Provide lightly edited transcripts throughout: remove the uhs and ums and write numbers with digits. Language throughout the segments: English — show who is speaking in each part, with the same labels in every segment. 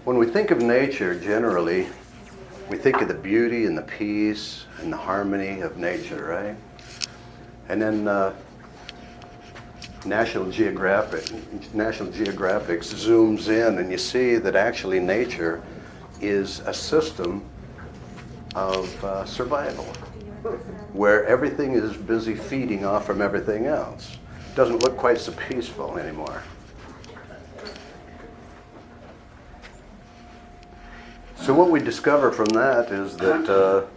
Speaker 1: When we think of nature, generally, we think of the beauty and the peace and the harmony of nature, right? And then National Geographic zooms in, and you see that actually nature is a system of survival, where everything is busy feeding off from everything else. It doesn't look quite so peaceful anymore. So what we discover from that is that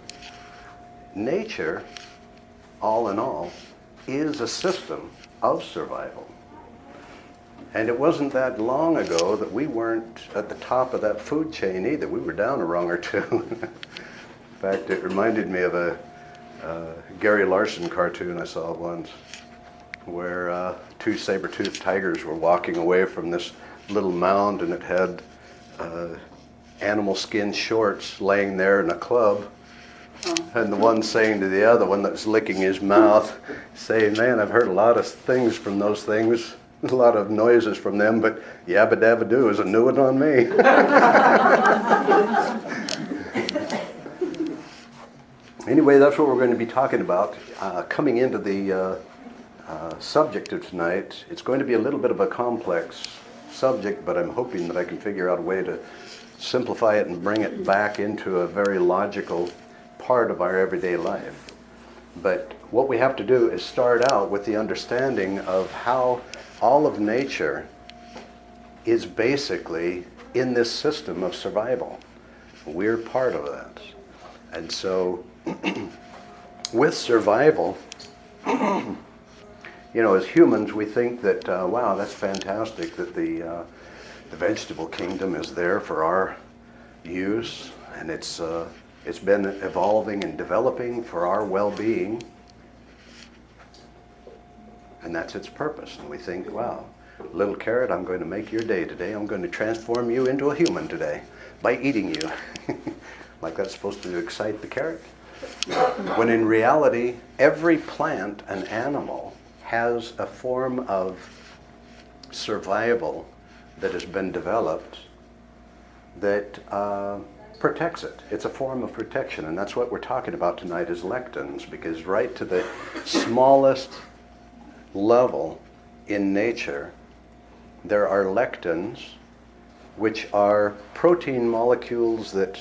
Speaker 1: nature, all in all, is a system of survival. And it wasn't that long ago that we weren't at the top of that food chain either. We were down a rung or two. In fact, it reminded me of a Gary Larson cartoon I saw once, where two saber-toothed tigers were walking away from this little mound, and it had animal skin shorts laying there in a club. And the one saying to the other one that's licking his mouth, saying, "Man, I've heard a lot of things from those things, a lot of noises from them, but Yabba Dabba Doo is a new one on me." Anyway, that's what we're going to be talking about. Coming into the subject of tonight, it's going to be a little bit of a complex subject, but I'm hoping that I can figure out a way to simplify it and bring it back into a very logical part of our everyday life. But what we have to do is start out with the understanding of how all of nature is basically in this system of survival. We're part of that. And so with survival, as humans, we think that, wow, that's fantastic that the vegetable kingdom is there for our use, and it's been evolving and developing for our well-being, and that's its purpose. And we think, wow, little carrot, I'm going to make your day today. I'm going to transform you into a human today by eating you. Like that's supposed to excite the carrot. When in reality, every plant and animal has a form of survival that has been developed that protects it. It's a form of protection, and that's what we're talking about tonight is lectins, because right to the smallest level in nature, there are lectins, which are protein molecules that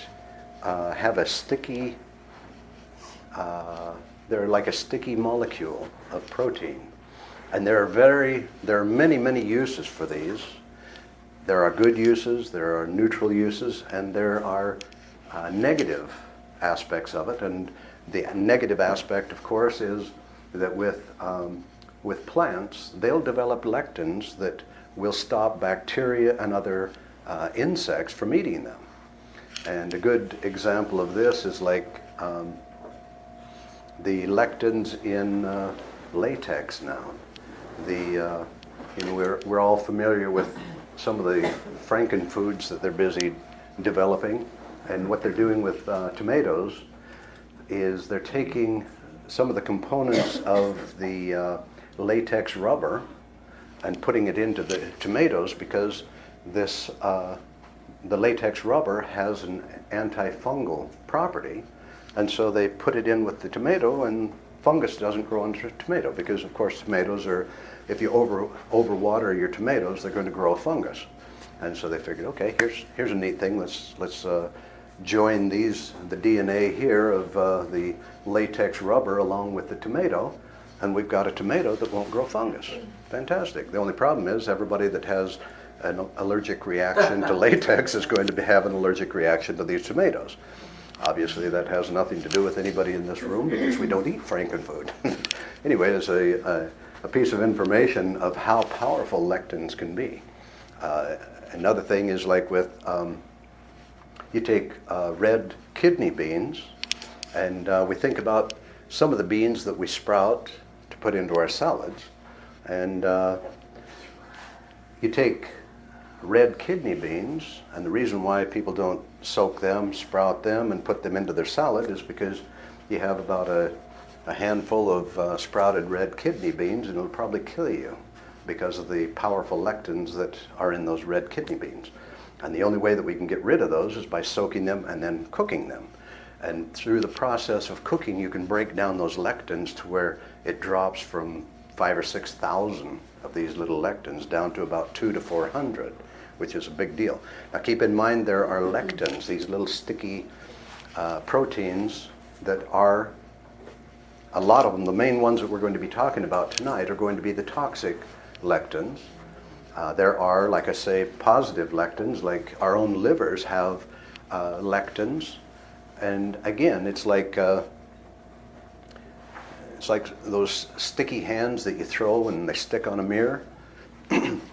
Speaker 1: have a sticky, they're like a sticky molecule of protein. And there are many, many uses for these. There are good uses, there are neutral uses, and there are negative aspects of it. And the negative aspect, of course, is that with plants, they'll develop lectins that will stop bacteria and other insects from eating them. And a good example of this is like the lectins in latex now. We're all familiar with some of the frankenfoods that they're busy developing, and what they're doing with tomatoes is they're taking some of the components of the latex rubber and putting it into the tomatoes, because the latex rubber has an antifungal property, and so they put it in with the tomato, and fungus doesn't grow on tomato, because of course tomatoes are, if you overwater your tomatoes, they're going to grow a fungus. And so they figured, okay, here's a neat thing. Let's join the DNA here of the latex rubber along with the tomato, and we've got a tomato that won't grow fungus. Fantastic. The only problem is everybody that has an allergic reaction to latex is going to have an allergic reaction to these tomatoes. Obviously, that has nothing to do with anybody in this room, because we don't eat frankenfood. Anyway, there's a piece of information of how powerful lectins can be. Another thing is like with, you take red kidney beans, and we think about some of the beans that we sprout to put into our salads, and you take red kidney beans, and the reason why people don't soak them, sprout them, and put them into their salad is because you have about a handful of sprouted red kidney beans, and it'll probably kill you because of the powerful lectins that are in those red kidney beans. And the only way that we can get rid of those is by soaking them and then cooking them. And through the process of cooking, you can break down those lectins to where it drops from 5,000 or 6,000 of these little lectins down to about 200 to 400, which is a big deal. Now keep in mind there are lectins, these little sticky proteins that are, a lot of them, the main ones that we're going to be talking about tonight are going to be the toxic lectins. There are, like I say, positive lectins, like our own livers have lectins. And again, it's like those sticky hands that you throw when they stick on a mirror.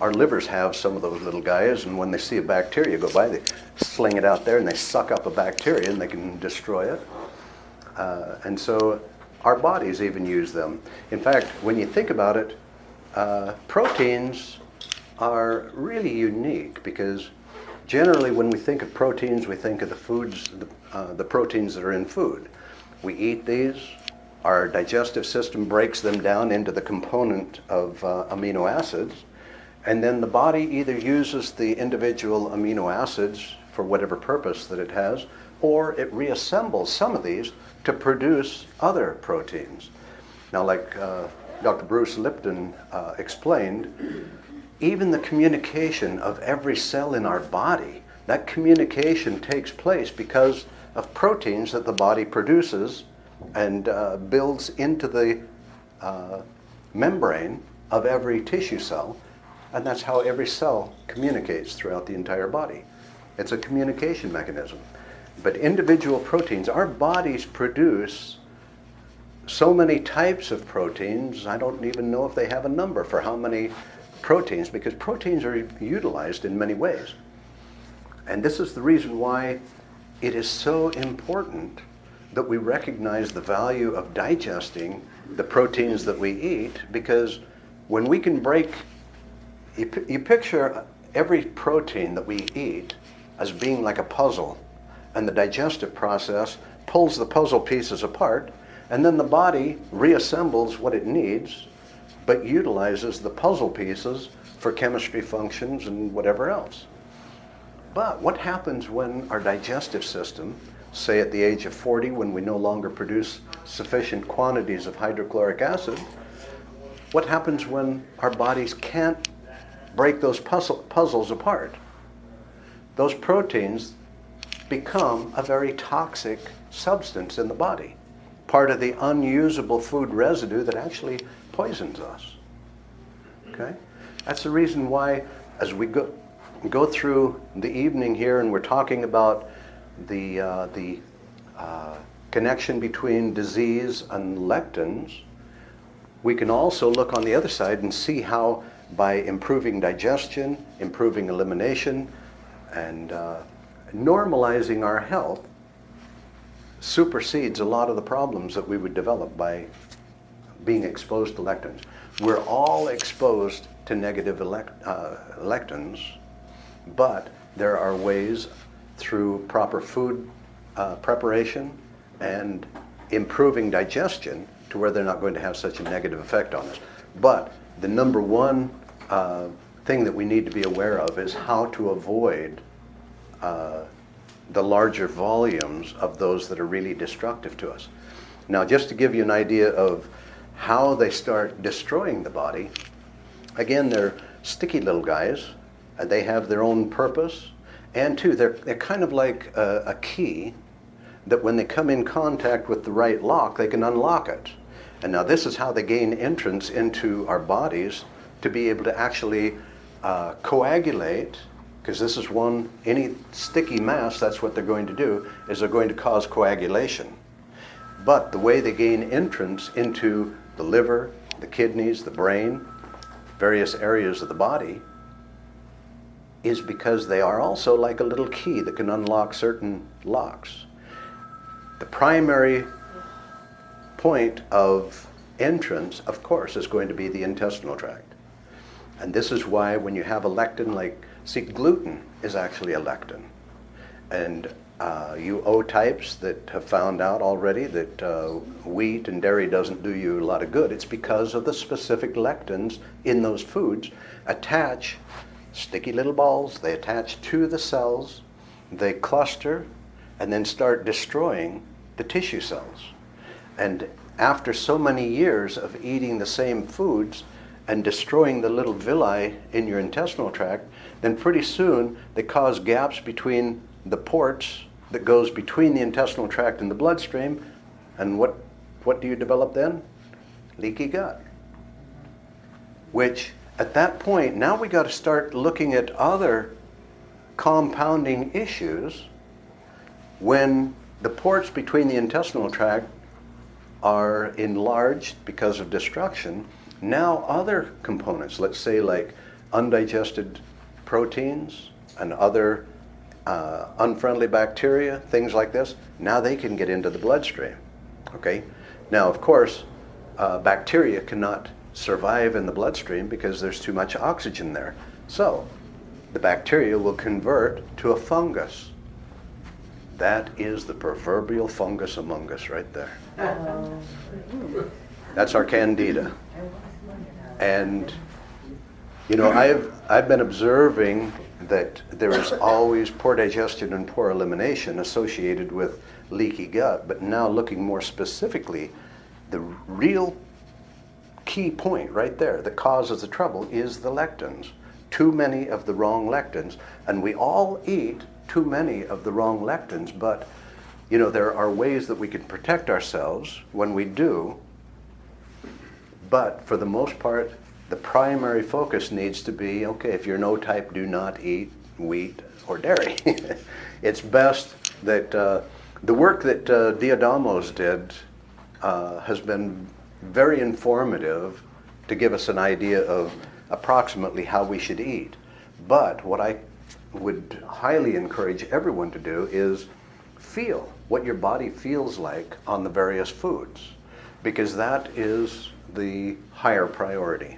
Speaker 1: Our livers have some of those little guys, and when they see a bacteria go by, they sling it out there and they suck up a bacteria and they can destroy it. And so our bodies even use them. In fact, when you think about it, proteins are really unique because generally when we think of proteins, we think of the foods, the proteins that are in food. We eat these, our digestive system breaks them down into the component of amino acids, and then the body either uses the individual amino acids for whatever purpose that it has, or it reassembles some of these to produce other proteins. Now, like Dr. Bruce Lipton explained, even the communication of every cell in our body, that communication takes place because of proteins that the body produces and builds into the membrane of every tissue cell, and that's how every cell communicates throughout the entire body. It's a communication mechanism. But individual proteins, our bodies produce so many types of proteins, I don't even know if they have a number for how many proteins, because proteins are utilized in many ways. And this is the reason why it is so important that we recognize the value of digesting the proteins that we eat, because when we can break, you picture every protein that we eat as being like a puzzle, and the digestive process pulls the puzzle pieces apart, and then the body reassembles what it needs, but utilizes the puzzle pieces for chemistry functions and whatever else. But what happens when our digestive system, say at the age of 40, when we no longer produce sufficient quantities of hydrochloric acid, what happens when our bodies can't break those puzzles apart? Those proteins become a very toxic substance in the body, part of the unusable food residue that actually poisons us. Okay? That's the reason why, as we go through the evening here and we're talking about the connection between disease and lectins, we can also look on the other side and see how by improving digestion, improving elimination, and normalizing our health supersedes a lot of the problems that we would develop by being exposed to lectins. We're all exposed to negative lectins, but there are ways through proper food preparation and improving digestion to where they're not going to have such a negative effect on us. But the number one thing that we need to be aware of is how to avoid the larger volumes of those that are really destructive to us. Now, just to give you an idea of how they start destroying the body, again, they're sticky little guys. They have their own purpose. And two, they're kind of like a key that when they come in contact with the right lock, they can unlock it. And now this is how they gain entrance into our bodies to be able to actually coagulate, because this is any sticky mass, that's what they're going to do, is they're going to cause coagulation. But the way they gain entrance into the liver, the kidneys, the brain, various areas of the body, is because they are also like a little key that can unlock certain locks. The primary point of entrance, of course, is going to be the intestinal tract. And this is why when you have a lectin, see, gluten is actually a lectin. And you O types that have found out already that wheat and dairy doesn't do you a lot of good, it's because of the specific lectins in those foods attach sticky little balls. They attach to the cells, they cluster, and then start destroying the tissue cells. And after so many years of eating the same foods and destroying the little villi in your intestinal tract, then pretty soon they cause gaps between the ports that goes between the intestinal tract and the bloodstream. And what do you develop then? Leaky gut. Which, at that point, now we got to start looking at other compounding issues when the ports between the intestinal tract are enlarged because of destruction. Now other components, let's say like undigested proteins and other unfriendly bacteria, things like this, now they can get into the bloodstream. Okay? Now, of course, bacteria cannot survive in the bloodstream because there's too much oxygen there. So the bacteria will convert to a fungus. That is the proverbial fungus among us right there. That's our candida. And you know, I've been observing that there is always poor digestion and poor elimination associated with leaky gut, but now looking more specifically, the real key point right there that causes the trouble is the lectins. Too many of the wrong lectins, and we all eat too many of the wrong lectins, but you know, there are ways that we can protect ourselves when we do, but for the most part, the primary focus needs to be, okay, if you're no type, do not eat wheat or dairy. It's best that the work that Diadamos did has been very informative to give us an idea of approximately how we should eat. But what I would highly encourage everyone to do is feel what your body feels like on the various foods, because that is the higher priority.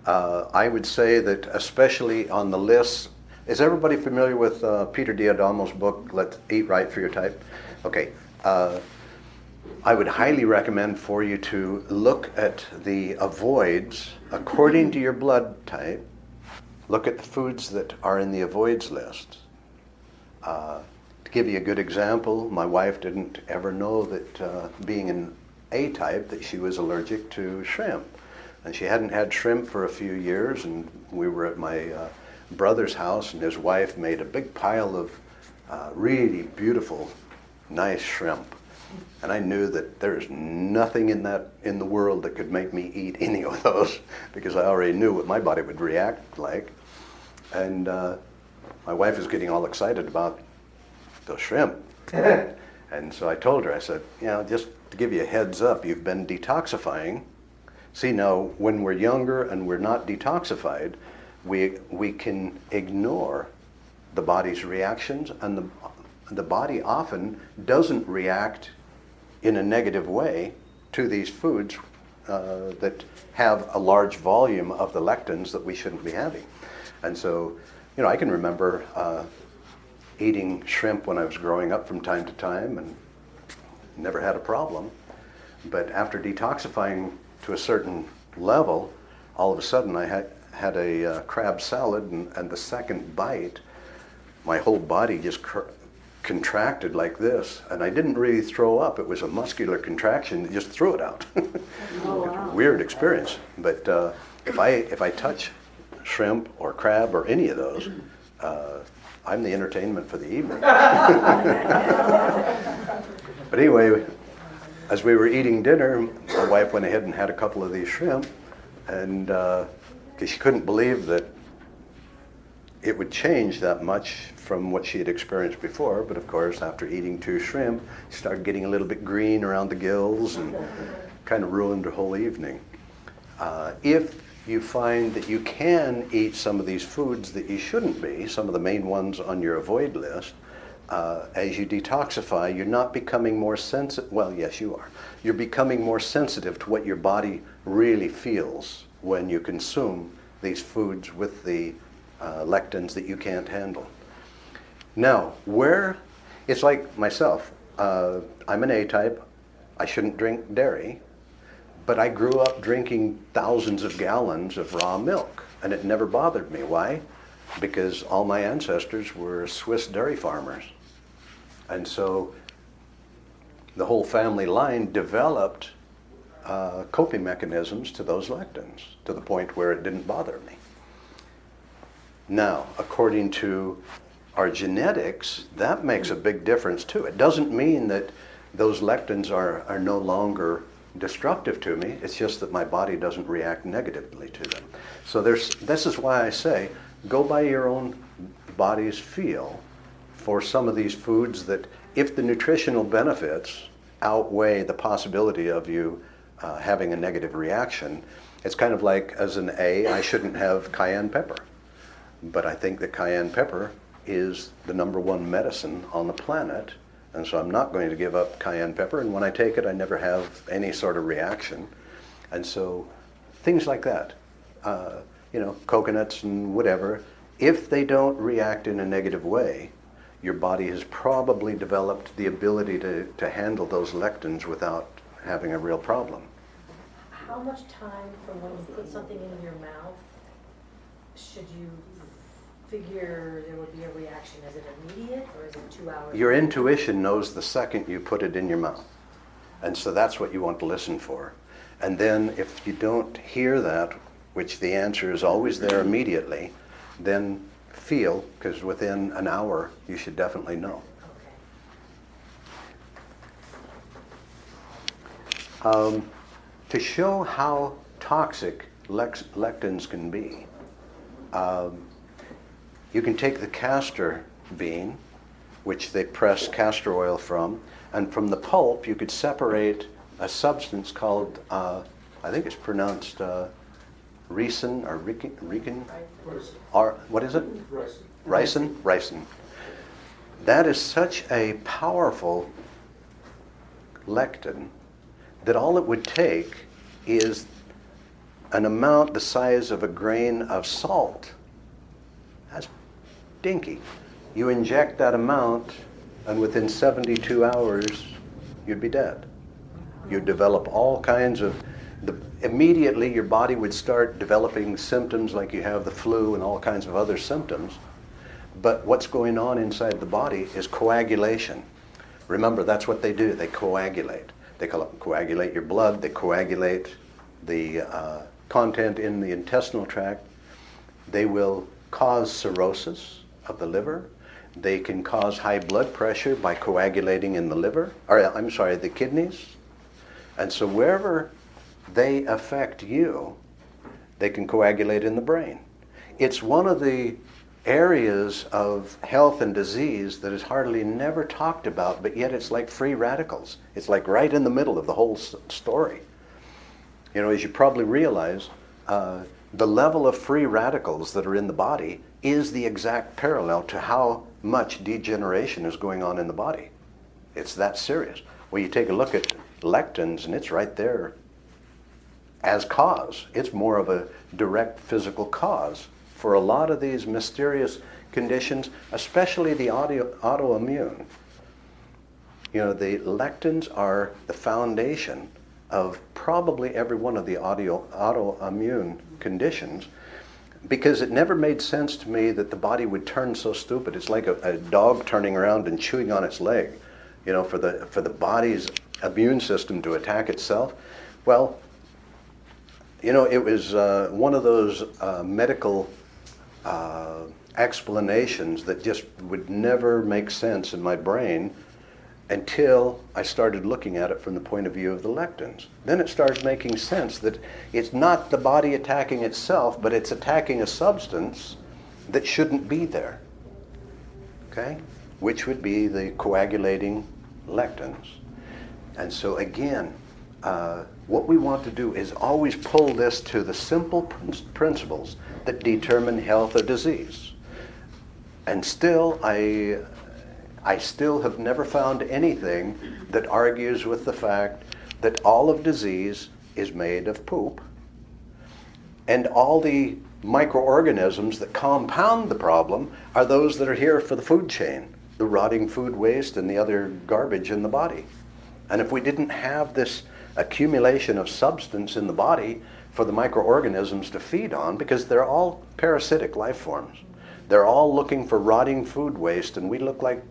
Speaker 1: I would say that especially on the lists, is everybody familiar with Peter Diadamos' book, Let's Eat Right for Your Type? Okay. I would highly recommend for you to look at the avoids according to your blood type. Look at the foods that are in the avoids list. To give you a good example, my wife didn't ever know that being an A type, that she was allergic to shrimp. And she hadn't had shrimp for a few years, and we were at my brother's house, and his wife made a big pile of really beautiful, nice shrimp. And I knew that there's nothing in the world that could make me eat any of those, because I already knew what my body would react like. And my wife was getting all excited about those shrimp. And so I told her, I said, you know, just to give you a heads up, you've been detoxifying. See, now, when we're younger and we're not detoxified, we can ignore the body's reactions, and the body often doesn't react in a negative way to these foods that have a large volume of the lectins that we shouldn't be having. And so, you know, I can remember eating shrimp when I was growing up from time to time and never had a problem. But after detoxifying to a certain level, all of a sudden I had a crab salad, and the second bite, my whole body just contracted like this, and I didn't really throw up. It was a muscular contraction that just threw it out. Oh, wow. Weird experience. But if I touch shrimp or crab or any of those, I'm the entertainment for the evening. But anyway, as we were eating dinner, my wife went ahead and had a couple of these shrimp, and because she couldn't believe that it would change that much from what she had experienced before. But of course, after eating 2 shrimp, she started getting a little bit green around the gills and kind of ruined her whole evening. If you find that you can eat some of these foods that you shouldn't be, some of the main ones on your avoid list, as you detoxify, you're not becoming more sensitive. Well, yes, you are. You're becoming more sensitive to what your body really feels when you consume these foods with the lectins that you can't handle. Now, it's like myself. I'm an A type. I shouldn't drink dairy. But I grew up drinking thousands of gallons of raw milk, and it never bothered me. Why? Because all my ancestors were Swiss dairy farmers. And so the whole family line developed coping mechanisms to those lectins, to the point where it didn't bother me. Now, according to our genetics, that makes a big difference too. It doesn't mean that those lectins are no longer destructive to me. It's just that my body doesn't react negatively to them. So this is why I say, go by your own body's feel for some of these foods that, if the nutritional benefits outweigh the possibility of you having a negative reaction, it's kind of like, as an A, I shouldn't have cayenne pepper. But I think that cayenne pepper is the #1 medicine on the planet, and so I'm not going to give up cayenne pepper, and when I take it I never have any sort of reaction. And so things like that, coconuts and whatever, if they don't react in a negative way, your body has probably developed the ability to handle those lectins without having a real problem.
Speaker 2: How much time from when you put something in your mouth should you figure there would be a reaction? Is it immediate, or is it 2 hours?
Speaker 1: Your intuition knows the second you put it in your mouth. And so that's what you want to listen for. And then if you don't hear that, which the answer is always there immediately, then feel, because within an hour you should definitely know.
Speaker 2: Okay.
Speaker 1: To show how toxic lectins can be, you can take the castor bean, which they press castor oil from, and from the pulp you could separate a substance called, I think it's pronounced ricin or ricin, or what is it? Ricin. Ricin. That is such a powerful lectin that all it would take is an amount the size of a grain of salt. That's dinky. You inject that amount, and within 72 hours, you'd be dead. You'd develop all kinds of, immediately your body would start developing symptoms like you have the flu and all kinds of other symptoms. But what's going on inside the body is coagulation. Remember, that's what they do. They coagulate. They coagulate your blood. They coagulate the content in the intestinal tract. They will cause cirrhosis of the liver. They can cause high blood pressure by coagulating in the liver, the kidneys. And so wherever they affect you, they can coagulate in the brain. It's one of the areas of health and disease that is hardly never talked about, but yet it's like free radicals. It's like right in the middle of the whole story. You know, as you probably realize, the level of free radicals that are in the body is the exact parallel to how much degeneration is going on in the body. It's that serious. Well, you take a look at lectins, and it's right there as cause. It's more of a direct physical cause for a lot of these mysterious conditions, especially the autoimmune. You know, the lectins are the foundation of probably every one of the autoimmune conditions, because it never made sense to me that the body would turn so stupid. It's like a dog turning around and chewing on its leg, you know, for the body's immune system to attack itself. Well, you know, it was one of those medical explanations that just would never make sense in my brain until I started looking at it from the point of view of the lectins. Then it started making sense that it's not the body attacking itself, but it's attacking a substance that shouldn't be there, okay? Which would be the coagulating lectins. And so again, what we want to do is always pull this to the simple principles that determine health or disease. And still, I still have never found anything that argues with the fact that all of disease is made of poop, and all the microorganisms that compound the problem are those that are here for the food chain, the rotting food waste and the other garbage in the body. And if we didn't have this accumulation of substance in the body for the microorganisms to feed on, because they're all parasitic life forms. They're all looking for rotting food waste, and we look like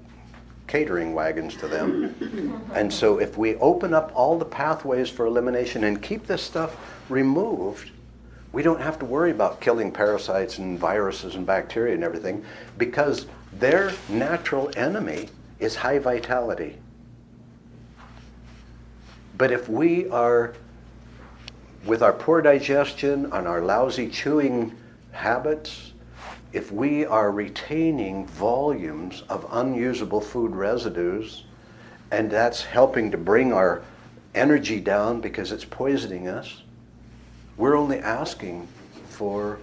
Speaker 1: catering wagons to them. And so if we open up all the pathways for elimination and keep this stuff removed, we don't have to worry about killing parasites and viruses and bacteria and everything, because their natural enemy is high vitality. But if we are, with our poor digestion and our lousy chewing habits, if we are retaining volumes of unusable food residues, and that's helping to bring our energy down because it's poisoning us, we're only asking for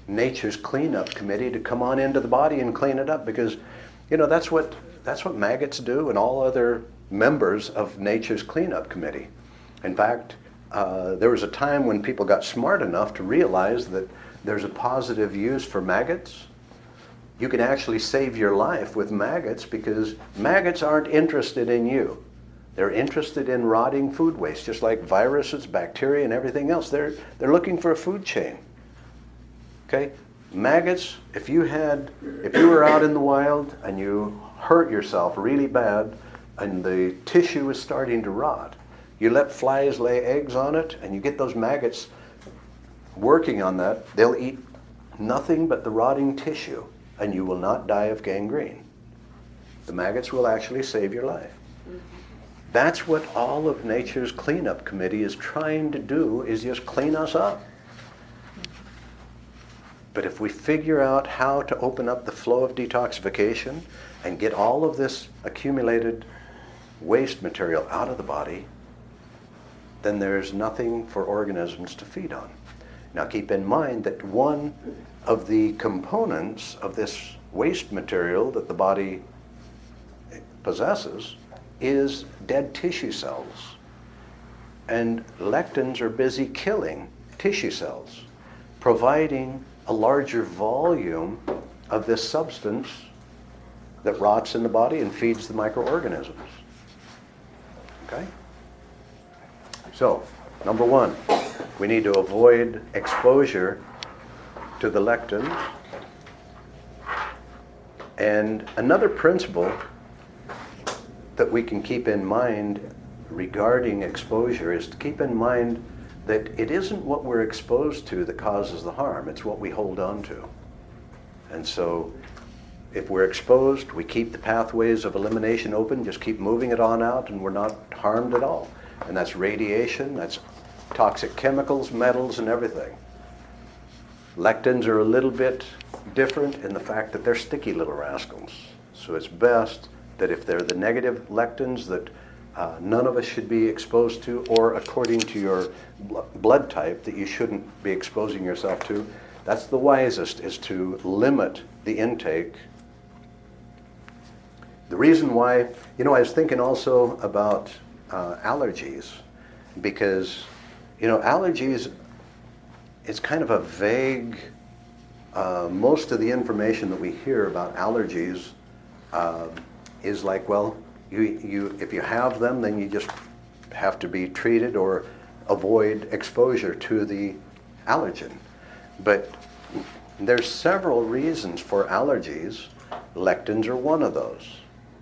Speaker 1: nature's cleanup committee to come on into the body and clean it up, because that's what maggots do, and all other members of nature's cleanup committee. In fact, there was a time when people got smart enough to realize that there's a positive use for maggots. You can actually save your life with maggots, because maggots aren't interested in you. They're interested in rotting food waste, just like viruses, bacteria, and everything else. They're looking for a food chain. Okay? Maggots, if you were out in the wild and you hurt yourself really bad and the tissue is starting to rot, you let flies lay eggs on it and you get those maggots working on that, they'll eat nothing but the rotting tissue, and you will not die of gangrene. The maggots will actually save your life. That's what all of nature's cleanup committee is trying to do, is just clean us up. But if we figure out how to open up the flow of detoxification and get all of this accumulated waste material out of the body, then there's nothing for organisms to feed on. Now keep in mind that one of the components of this waste material that the body possesses is dead tissue cells. And lectins are busy killing tissue cells, providing a larger volume of this substance that rots in the body and feeds the microorganisms. Okay? So, number one, we need to avoid exposure to the lectins. And another principle that we can keep in mind regarding exposure is to keep in mind that it isn't what we're exposed to that causes the harm, it's what we hold on to. And so if we're exposed, we keep the pathways of elimination open, just keep moving it on out, and we're not harmed at all. And that's radiation, that's toxic chemicals, metals, and everything. Lectins are a little bit different in the fact that they're sticky little rascals. So it's best that if they're the negative lectins that none of us should be exposed to, or according to your blood type that you shouldn't be exposing yourself to, that's the wisest, is to limit the intake. The reason why, I was thinking also about allergies, because, allergies, it's kind of a vague, most of the information that we hear about allergies is like, well, you if you have them, then you just have to be treated or avoid exposure to the allergen. But there's several reasons for allergies. Lectins are one of those.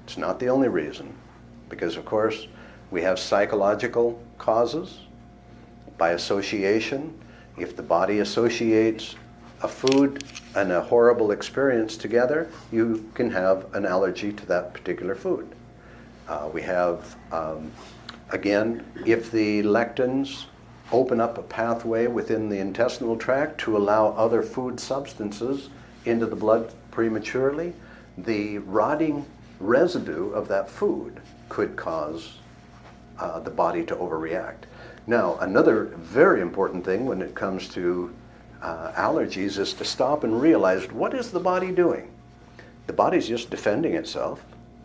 Speaker 1: It's not the only reason, because of course we have psychological causes. By association, if the body associates a food and a horrible experience together, you can have an allergy to that particular food. We have, again, if the lectins open up a pathway within the intestinal tract to allow other food substances into the blood prematurely, the rotting residue of that food could cause the body to overreact. Now, another very important thing when it comes to allergies is to stop and realize, what is the body doing? The body's just defending itself.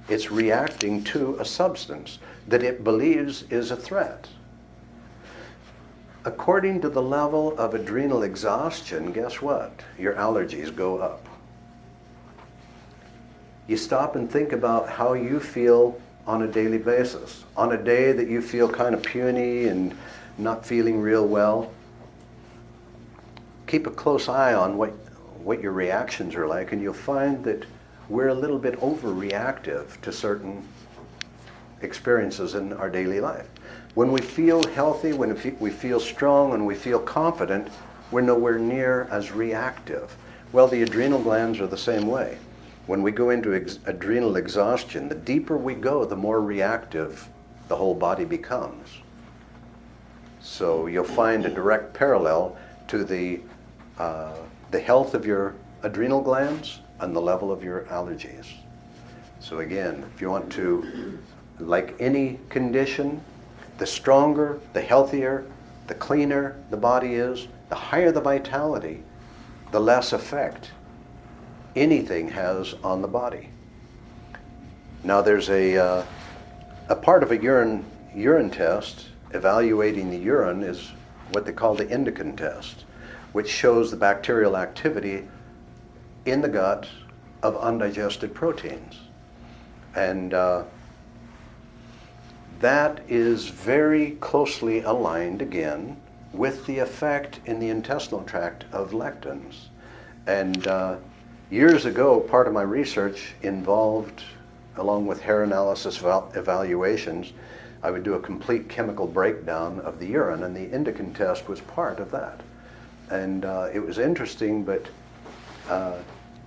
Speaker 1: It's reacting to a substance that it believes is a threat. According to the level of adrenal exhaustion, guess what? Your allergies go up. You stop and think about how you feel on a daily basis. On a day that you feel kind of puny and not feeling real well, keep a close eye on what your reactions are like, and you'll find that we're a little bit overreactive to certain experiences in our daily life. When we feel healthy, when we feel strong, and we feel confident, we're nowhere near as reactive. Well, the adrenal glands are the same way. When we go into adrenal exhaustion, the deeper we go, the more reactive the whole body becomes. So you'll find a direct parallel to the health of your adrenal glands and the level of your allergies. So again, if you want to, like any condition, the stronger, the healthier, the cleaner the body is, the higher the vitality, the less effect anything has on the body. Now there's a part of a urine test evaluating the urine is what they call the indican test, which shows the bacterial activity in the gut of undigested proteins. And that is very closely aligned again with the effect in the intestinal tract of lectins. And years ago, part of my research involved, along with hair analysis evaluations, I would do a complete chemical breakdown of the urine, and the indican test was part of that. And it was interesting, but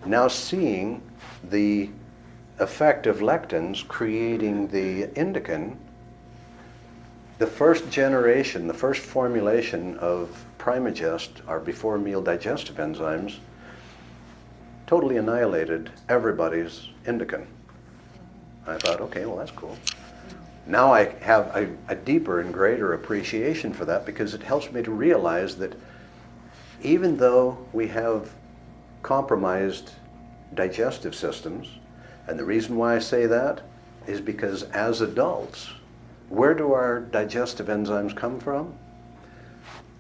Speaker 1: now seeing the effect of lectins creating the indican, the first generation, the first formulation of Primagest, our before meal digestive enzymes, totally annihilated everybody's indican. I thought, okay, well, that's cool. Now I have a deeper and greater appreciation for that, because it helps me to realize that even though we have compromised digestive systems, and the reason why I say that is because as adults, where do our digestive enzymes come from?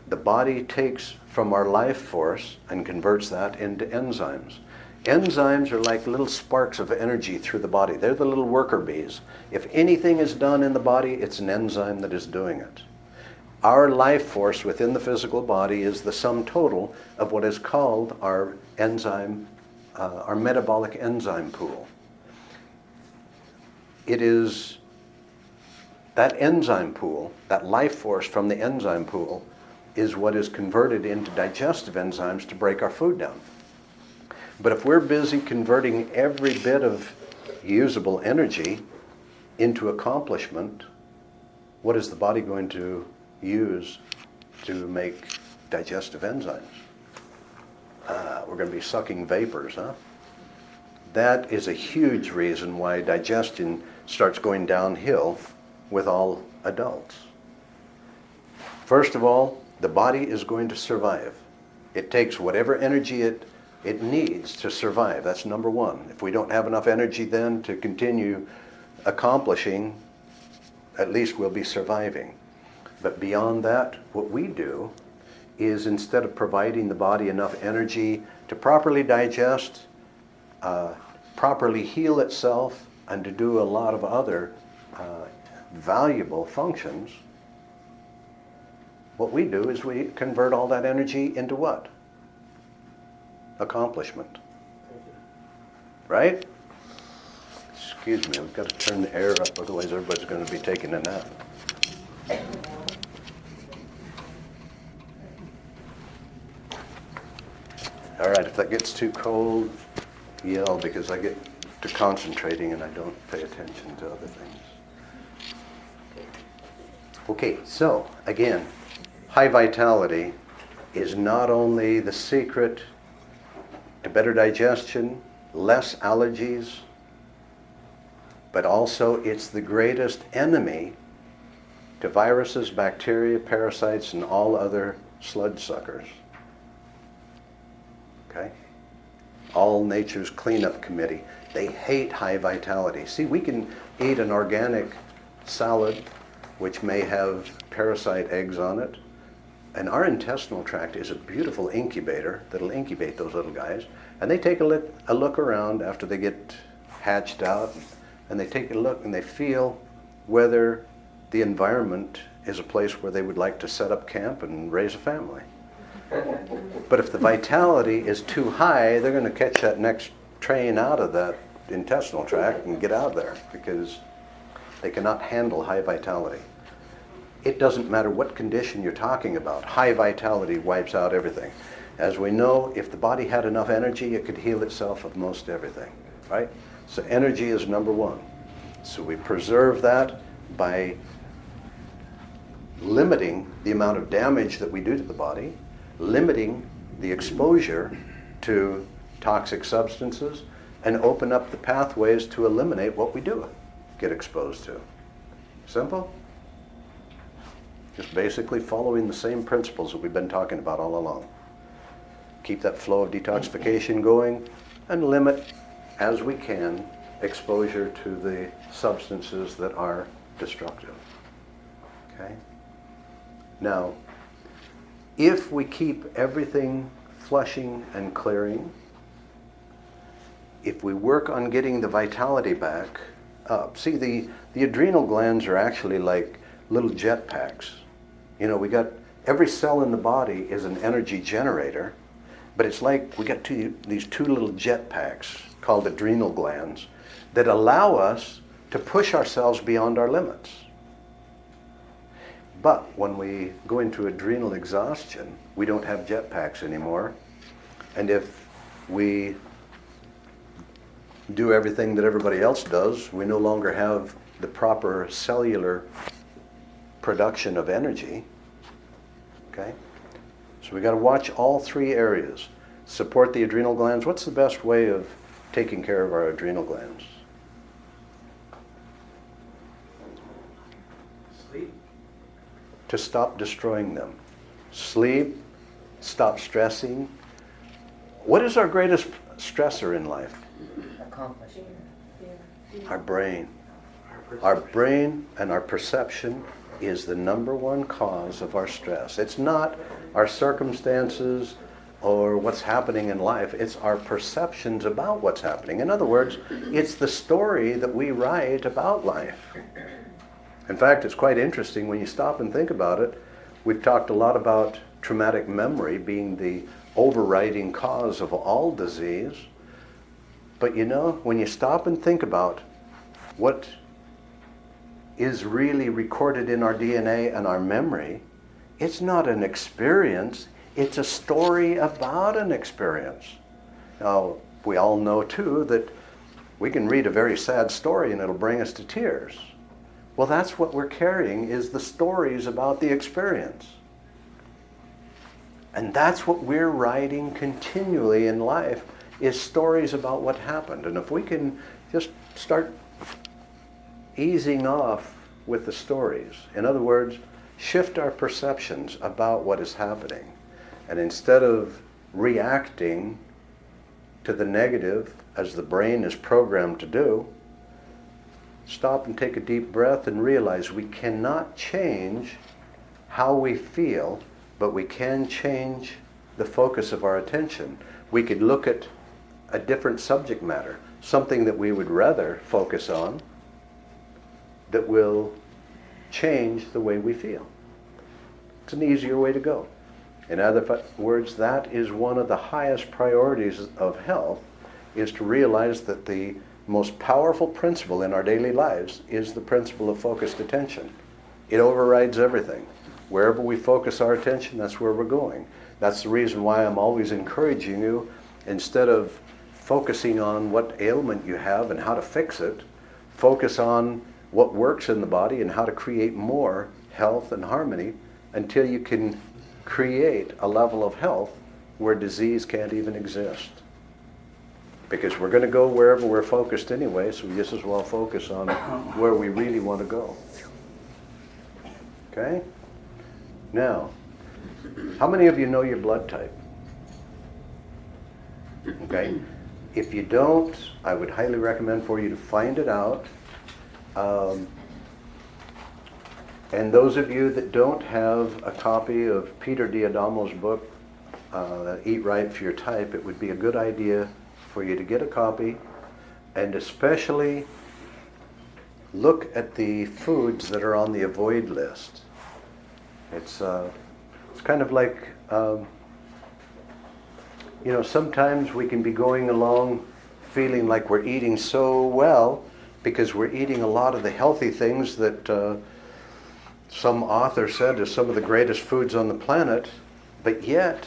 Speaker 1: The body takes from our life force and converts that into enzymes. Enzymes are like little sparks of energy through the body. They're the little worker bees. If anything is done in the body, it's an enzyme that is doing it. Our life force within the physical body is the sum total of what is called our enzyme, our metabolic enzyme pool. It is that enzyme pool, that life force from the enzyme pool, is what is converted into digestive enzymes to break our food down. But if we're busy converting every bit of usable energy into accomplishment, what is the body going to use to make digestive enzymes? We're going to be sucking vapors, huh? That is a huge reason why digestion starts going downhill with all adults. First of all, the body is going to survive. It takes whatever energy it needs to survive. That's number one. If we don't have enough energy then to continue accomplishing, at least we'll be surviving. But beyond that, what we do is, instead of providing the body enough energy to properly digest, properly heal itself, and to do a lot of other valuable functions, what we do is we convert all that energy into what? Accomplishment. Right? Excuse me, we've got to turn the air up, otherwise everybody's going to be taking a nap. All right, if that gets too cold, yell, because I get to concentrating and I don't pay attention to other things. Okay, so again, high vitality is not only the secret to better digestion, less allergies, but also it's the greatest enemy to viruses, bacteria, parasites, and all other sludge suckers. Okay? All nature's cleanup committee. They hate high vitality. See, we can eat an organic salad which may have parasite eggs on it, and our intestinal tract is a beautiful incubator that'll incubate those little guys, and they take a look around after they get hatched out, and they take a look and they feel whether the environment is a place where they would like to set up camp and raise a family. But if the vitality is too high, they're going to catch that next train out of that intestinal tract and get out of there because they cannot handle high vitality. It doesn't matter what condition you're talking about. High vitality wipes out everything. As we know, if the body had enough energy, it could heal itself of most everything, right? So energy is number one. So we preserve that by limiting the amount of damage that we do to the body, limiting the exposure to toxic substances, and open up the pathways to eliminate what we do get exposed to. Simple? Just basically following the same principles that we've been talking about all along. Keep that flow of detoxification going and limit, as we can, exposure to the substances that are destructive. Okay? Now, if we keep everything flushing and clearing, if we work on getting the vitality back up, see, the adrenal glands are actually like little jet packs. You know, we got every cell in the body is an energy generator, but it's like we got these two little jet packs called adrenal glands that allow us to push ourselves beyond our limits. But when we go into adrenal exhaustion, we don't have jet packs anymore. And if we do everything that everybody else does, we no longer have the proper cellular production of energy. Okay? So we got to watch all three areas. Support the adrenal glands. What's the best way of taking care of our adrenal glands?
Speaker 3: Sleep.
Speaker 1: To stop destroying them. Sleep, stop stressing. What is our greatest stressor in life?
Speaker 4: Accomplishment.
Speaker 1: Our brain. Our brain and our perception is the number one cause of our stress. It's not our circumstances or what's happening in life. It's our perceptions about what's happening. In other words, it's the story that we write about life. In fact, it's quite interesting when you stop and think about it. We've talked a lot about traumatic memory being the overriding cause of all disease. But you know, when you stop and think about what is really recorded in our DNA and our memory, it's not an experience, it's a story about an experience. Now, we all know too that we can read a very sad story and it'll bring us to tears. Well, that's what we're carrying, is the stories about the experience. And that's what we're writing continually in life, is stories about what happened. And if we can just start easing off with the stories, in other words, shift our perceptions about what is happening, and instead of reacting to the negative as the brain is programmed to do, stop and take a deep breath and realize we cannot change how we feel, but we can change the focus of our attention. We could look at a different subject matter, something that we would rather focus on, that will change the way we feel. It's an easier way to go. In other words, that is one of the highest priorities of health, is to realize that the most powerful principle in our daily lives is the principle of focused attention. It overrides everything. Wherever we focus our attention, that's where we're going. That's the reason why I'm always encouraging you, instead of focusing on what ailment you have and how to fix it, focus on what works in the body and how to create more health and harmony until you can create a level of health where disease can't even exist. Because we're going to go wherever we're focused anyway, so we just as well focus on where we really want to go. Okay? Now, how many of you know your blood type? Okay? If you don't, I would highly recommend for you to find it out. And those of you that don't have a copy of Peter D'Adamo's book, Eat Right for Your Type, it would be a good idea for you to get a copy, and especially look at the foods that are on the avoid list. It's kind of like, sometimes we can be going along feeling like we're eating so well because we're eating a lot of the healthy things that some author said are some of the greatest foods on the planet, but yet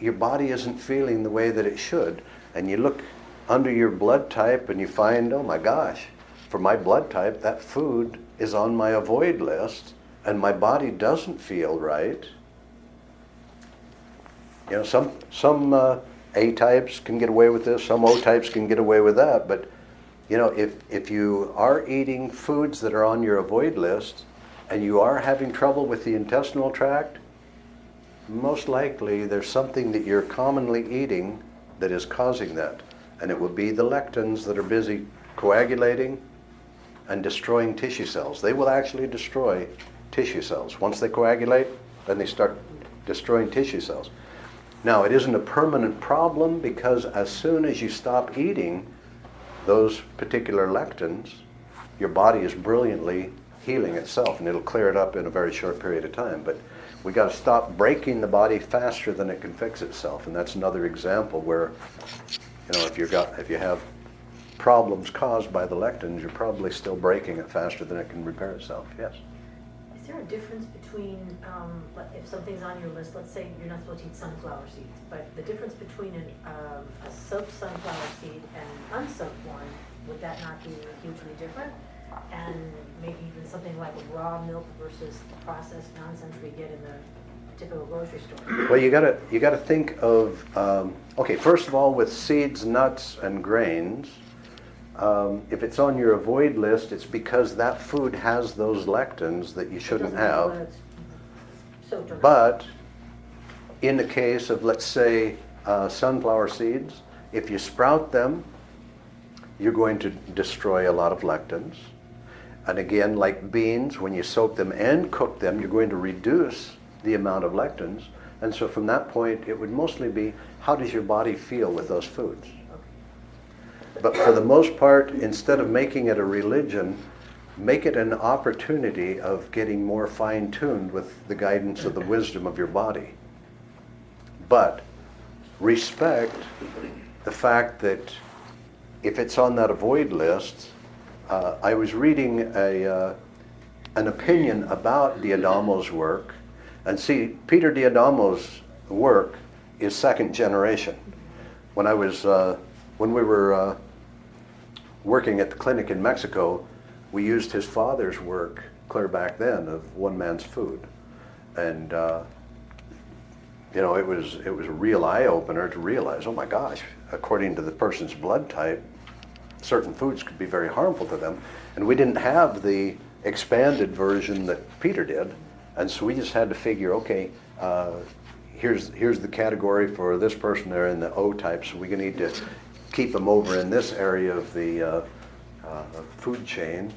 Speaker 1: your body isn't feeling the way that it should. And you look under your blood type and you find, oh my gosh, for my blood type, that food is on my avoid list and my body doesn't feel right. Some A types can get away with this, some O types can get away with that, but if you are eating foods that are on your avoid list and you are having trouble with the intestinal tract, most likely there's something that you're commonly eating that is causing that. And it will be the lectins that are busy coagulating and destroying tissue cells. They will actually destroy tissue cells. Once they coagulate, then they start destroying tissue cells. Now, it isn't a permanent problem because as soon as you stop eating those particular lectins, your body is brilliantly healing itself and it'll clear it up in a very short period of time. But we got to stop breaking the body faster than it can fix itself. And that's another example where, if you have problems caused by the lectins, you're probably still breaking it faster than it can repair itself. Yes?
Speaker 2: Is there a difference between, if something's on your list, let's say you're not supposed to eat sunflower seeds, but the difference between a soaked sunflower seed and an unsoaked one, would that not be hugely different? And maybe even something like raw milk versus the processed nonsense we get in the typical grocery store.
Speaker 1: Well, you gotta think of first of all, with seeds, nuts, and grains. If it's on your avoid list, it's because that food has those lectins that you shouldn't have. But in the case of, let's say, sunflower seeds, if you sprout them, you're going to destroy a lot of lectins. And again, like beans, when you soak them and cook them, you're going to reduce the amount of lectins. And so from that point, it would mostly be, how does your body feel with those foods? But for the most part, instead of making it a religion, make it an opportunity of getting more fine-tuned with the guidance of the wisdom of your body. But respect the fact that if it's on that avoid list, I was reading an opinion about D'Adamo's work, and see, Peter D'Adamo's work is second generation. When we were working at the clinic in Mexico, we used his father's work clear back then of One Man's Food, and it was a real eye opener to realize, oh my gosh, according to the person's blood type, certain foods could be very harmful to them, and we didn't have the expanded version that Peter did, and so we just had to figure, okay, here's the category for this person. They're in the O type, so we need to keep them over in this area of the food chain.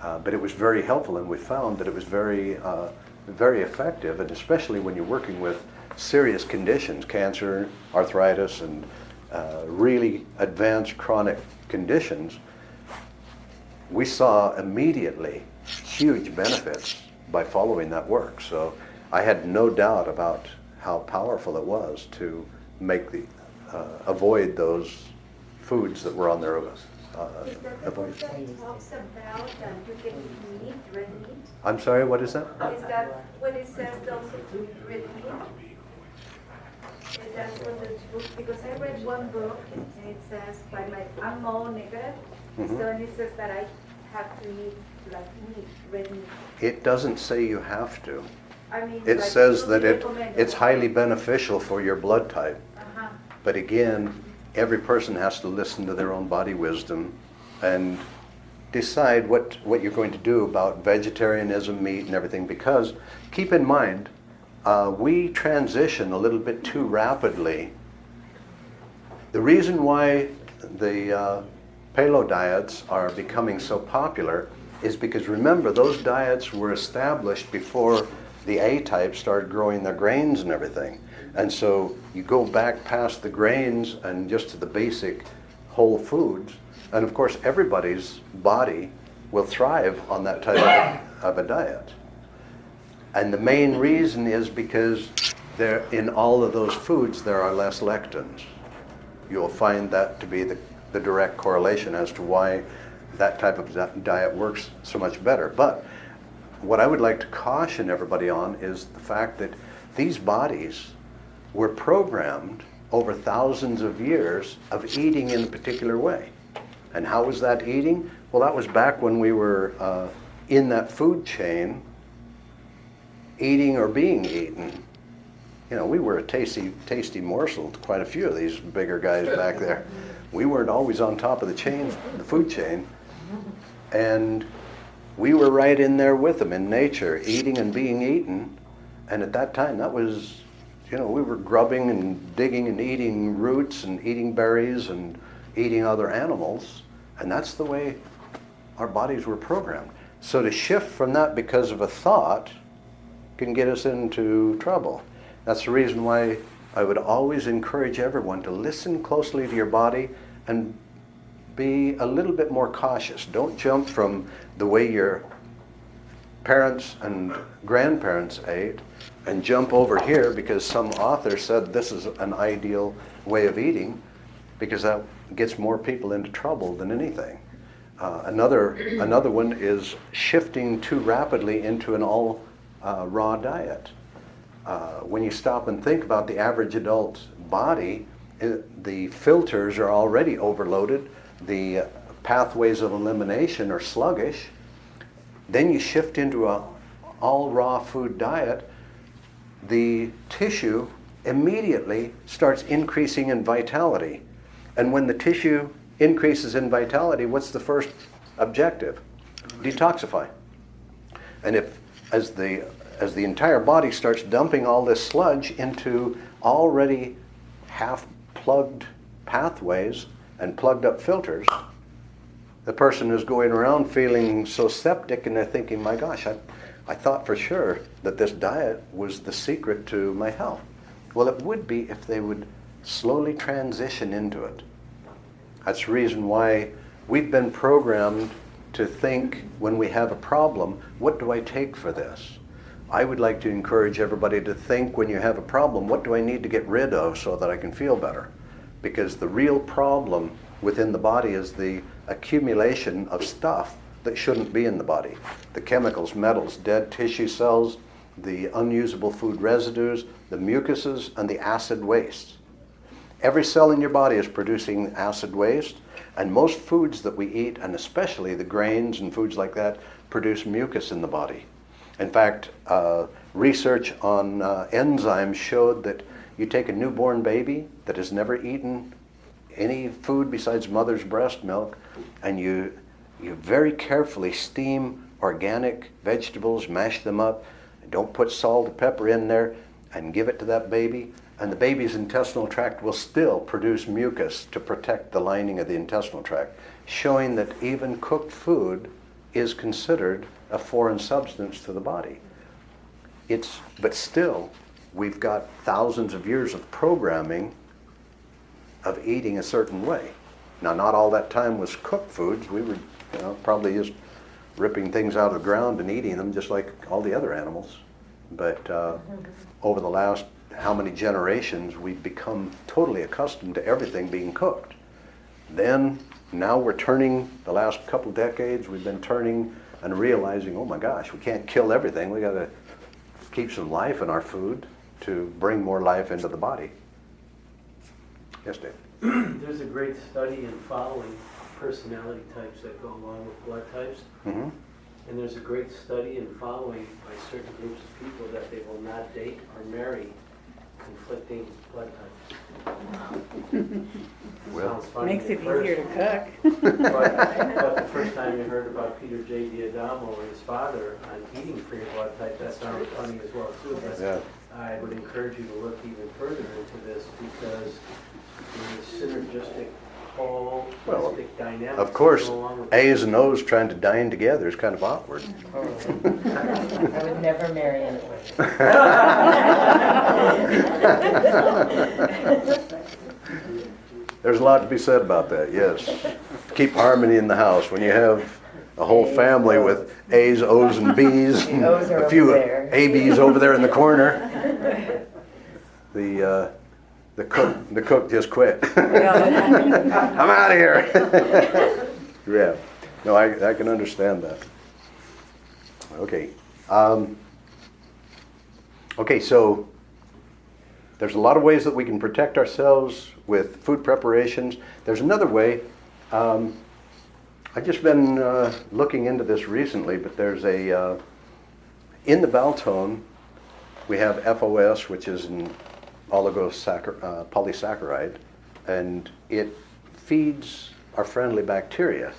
Speaker 1: But it was very helpful, and we found that it was very effective, and especially when you're working with serious conditions, cancer, arthritis, and really advanced chronic conditions, we saw immediately huge benefits by following that work. So I had no doubt about how powerful it was to make avoid those foods that were on their avoid.
Speaker 3: Is that the book that talks about you can eat meat, red meat?
Speaker 1: I'm sorry, what is that?
Speaker 3: Is that what it says also to eat red meat? Is that what the book, because I read one book and it says, I'm O negative, so it says that I have to eat like meat, red meat.
Speaker 1: It doesn't say you have to.
Speaker 3: I mean,
Speaker 1: It
Speaker 3: like,
Speaker 1: says that
Speaker 3: recommend
Speaker 1: it's highly beneficial for your blood type.
Speaker 3: Uh-huh.
Speaker 1: But again, every person has to listen to their own body wisdom and decide what you're going to do about vegetarianism, meat, and everything. Because keep in mind, we transition a little bit too rapidly. The reason why the paleo diets are becoming so popular is because, remember, those diets were established before the A-type started growing their grains and everything. And so you go back past the grains and just to the basic whole foods. And of course, everybody's body will thrive on that type of a diet. And the main reason is because there, in all of those foods, there are less lectins. You'll find that to be the direct correlation as to why that type of diet works so much better. But what I would like to caution everybody on is the fact that these bodies were programmed over thousands of years of eating in a particular way. And how was that eating? Well, that was back when we were in that food chain, eating or being eaten. You know, we were a tasty morsel to quite a few of these bigger guys back there. We weren't always on top of the chain, the food chain. And we were right in there with them in nature, eating and being eaten. And at that time, that was, you know, we were grubbing and digging and eating roots and eating berries and eating other animals. And that's the way our bodies were programmed. So to shift from that because of a thought can get us into trouble. That's the reason why I would always encourage everyone to listen closely to your body and be a little bit more cautious. Don't jump from the way your parents and grandparents ate and jump over here because some author said this is an ideal way of eating, because that gets more people into trouble than anything. Another one is shifting too rapidly into an all raw diet. When you stop and think about the average adult body, the filters are already overloaded. The pathways of elimination are sluggish. Then you shift into a all raw food diet. The tissue immediately starts increasing in vitality. And when the tissue increases in vitality, what's the first objective? Detoxify. And if, as the entire body starts dumping all this sludge into already half-plugged pathways and plugged up filters, the person is going around feeling so septic, and they're thinking, my gosh, I thought for sure that this diet was the secret to my health. Well, it would be if they would slowly transition into it. That's the reason why we've been programmed to think when we have a problem, what do I take for this? I would like to encourage everybody to think when you have a problem, what do I need to get rid of so that I can feel better? Because the real problem within the body is the accumulation of stuff that shouldn't be in the body. The chemicals, metals, dead tissue cells, the unusable food residues, the mucuses, and the acid waste. Every cell in your body is producing acid waste, and most foods that we eat, and especially the grains and foods like that, produce mucus in the body. In fact, research on enzymes showed that you take a newborn baby that has never eaten any food besides mother's breast milk, and you very carefully steam organic vegetables, mash them up, don't put salt or pepper in there, and give it to that baby, and the baby's intestinal tract will still produce mucus to protect the lining of the intestinal tract, showing that even cooked food is considered a foreign substance to the body. But still, we've got thousands of years of programming of eating a certain way. Now, not all that time was cooked foods. We were, probably just ripping things out of the ground and eating them just like all the other animals. But over the last how many generations, we've become totally accustomed to everything being cooked. Then, now we're turning, the last couple decades, we've been turning and realizing, oh my gosh, we can't kill everything. We got to keep some life in our food to bring more life into the body. Yes, Dave?
Speaker 4: There's a great study in following personality types that go along with blood types.
Speaker 1: Mm-hmm.
Speaker 4: And there's a great study in following by certain groups of people that they will not date or marry conflicting blood types.
Speaker 1: Well,
Speaker 4: Sounds funny
Speaker 5: Makes
Speaker 4: at
Speaker 5: it
Speaker 4: first,
Speaker 5: easier to cook.
Speaker 4: but the first time you heard about Peter J. D'Adamo and his father on eating for your blood type, that sounded funny as well too. But
Speaker 1: yeah.
Speaker 4: I would encourage you to look even further into this, because the synergistic holistic dynamics.
Speaker 1: Of course,
Speaker 4: go along with
Speaker 1: A's and O's trying to dine together is kind of awkward.
Speaker 6: I would never marry anyway.
Speaker 1: There's a lot to be said about that, yes. Keep harmony in the house. When you have a whole
Speaker 6: A's,
Speaker 1: family
Speaker 6: O's.
Speaker 1: with A's, O's, and B's, and
Speaker 6: O's are
Speaker 1: a few
Speaker 6: over there.
Speaker 1: AB's over there in the corner. The cook just quit. I'm out of here. Yeah, no, I can understand that. Okay, okay, so there's a lot of ways that we can protect ourselves with food preparations. There's another way. I've just been looking into this recently, but there's in the Baltone, we have FOS, which is an polysaccharide, and it feeds our friendly bacteria.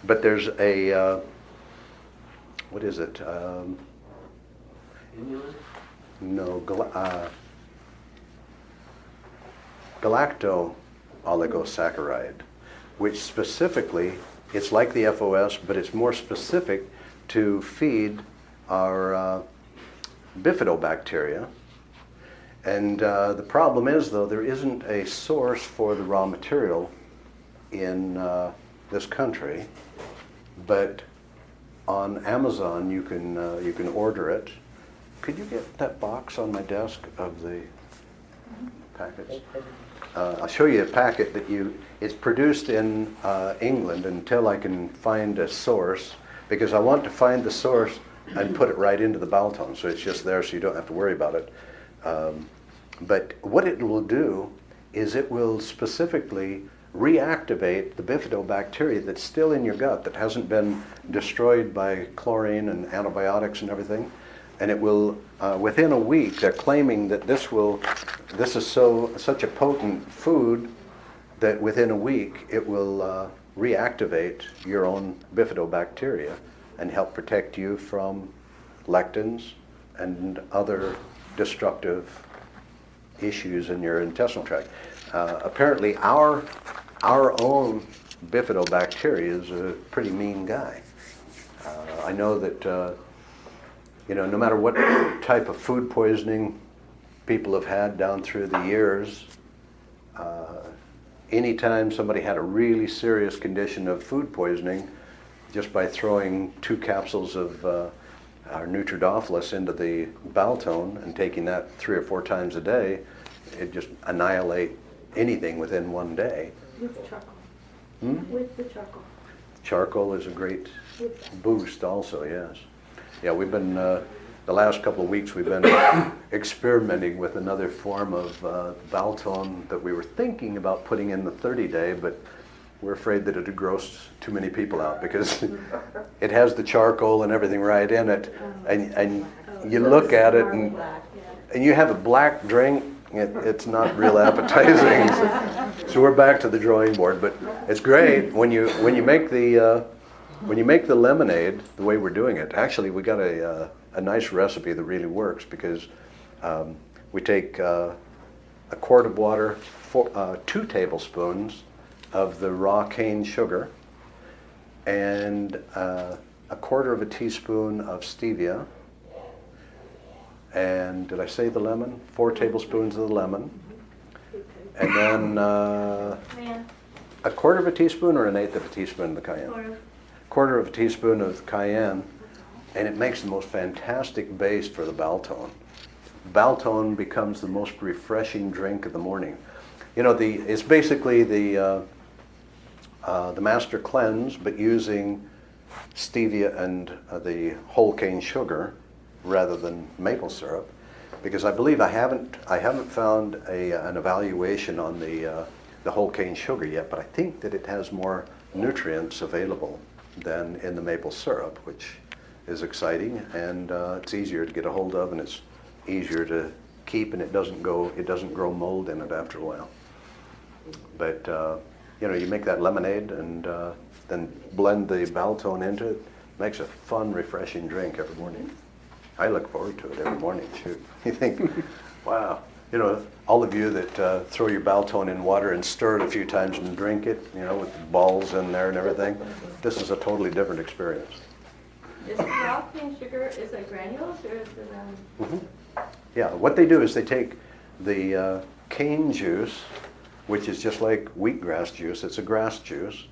Speaker 1: But there's a, what is it?
Speaker 4: Inulin?
Speaker 1: No, galacto-oligosaccharide, which specifically, it's like the FOS, but it's more specific to feed our bifidobacteria. And the problem is, though, there isn't a source for the raw material in this country, but on Amazon you can order it. Could you get that box on my desk of the packets? I'll show you a packet that it's produced in England until I can find a source, because I want to find the source and put it right into the Baltone, so it's just there so you don't have to worry about it. But what it will do is it will specifically reactivate the bifidobacteria that's still in your gut, that hasn't been destroyed by chlorine and antibiotics and everything. And it will, within a week, they're claiming that this is such a potent food that within a week it will reactivate your own bifidobacteria and help protect you from lectins and other destructive issues in your intestinal tract. Apparently our own bifidobacteria is a pretty mean guy. I know that no matter what type of food poisoning people have had down through the years, anytime somebody had a really serious condition of food poisoning, just by throwing 2 capsules of our Nutridophilus into the Baltone and taking that 3 or 4 times a day, it just annihilate anything within 1 day.
Speaker 3: With charcoal. With the charcoal.
Speaker 1: Charcoal is a great boost also, yes. Yeah, we've been, the last couple of weeks we've been experimenting with another form of Baltone that we were thinking about putting in the 30-day, but we're afraid that it'd gross too many people out, because it has the charcoal and everything right in it, and you look at it and you have a black drink, it's not real appetizing. So we're back to the drawing board, but it's great when you make the lemonade the way we're doing it. Actually, we got a nice recipe that really works, because we take a quart of water, 2 tablespoons of the raw cane sugar, and a 1/4 of a teaspoon of stevia, and did I say the lemon? 4 tablespoons of the lemon, and then a 1/4 of a teaspoon or 1/8 of a teaspoon of the cayenne? 1/4 of a teaspoon of cayenne, and it makes the most fantastic base for the Baltone. Baltone becomes the most refreshing drink of the morning. It's basically the Master Cleanse, but using stevia and the whole cane sugar rather than maple syrup, because I believe I haven't found an evaluation on the whole cane sugar yet, but I think that it has more nutrients available than in the maple syrup, which is exciting, and it's easier to get a hold of, and it's easier to keep, and it doesn't grow mold in it after a while. But you make that lemonade and then blend the Baltone into it. Makes a fun, refreshing drink every morning. I look forward to it every morning too. You think, wow, all of you that throw your Baltone in water and stir it a few times and drink it, with the balls in there and everything, this is a totally different experience.
Speaker 5: Is the raw cane sugar, is it granules or is it
Speaker 1: Yeah, what they do is they take the cane juice, which is just like wheatgrass juice, it's a grass juice,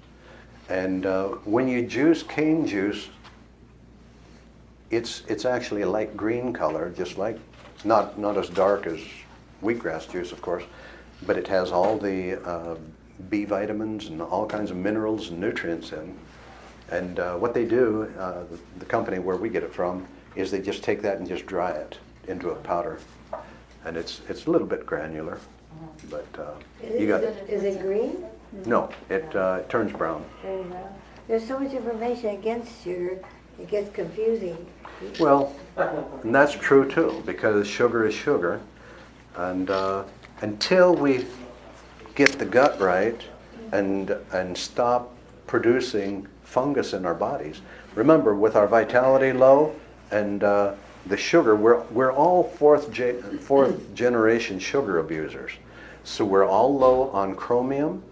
Speaker 1: And when you juice cane juice, it's actually a light green color, just like, not as dark as wheatgrass juice, of course, but it has all the B vitamins and all kinds of minerals and nutrients in. And what they do, the company where we get it from, is they just take that and just dry it into a powder. And it's a little bit granular, but you got it.
Speaker 7: Is it green?
Speaker 1: No, it turns brown.
Speaker 7: There's so much information against sugar, it gets confusing.
Speaker 1: Well, and that's true too, because sugar is sugar. And until we get the gut right and stop producing fungus in our bodies. Remember, with our vitality low and the sugar, we're all fourth generation sugar abusers. So we're all low on chromium.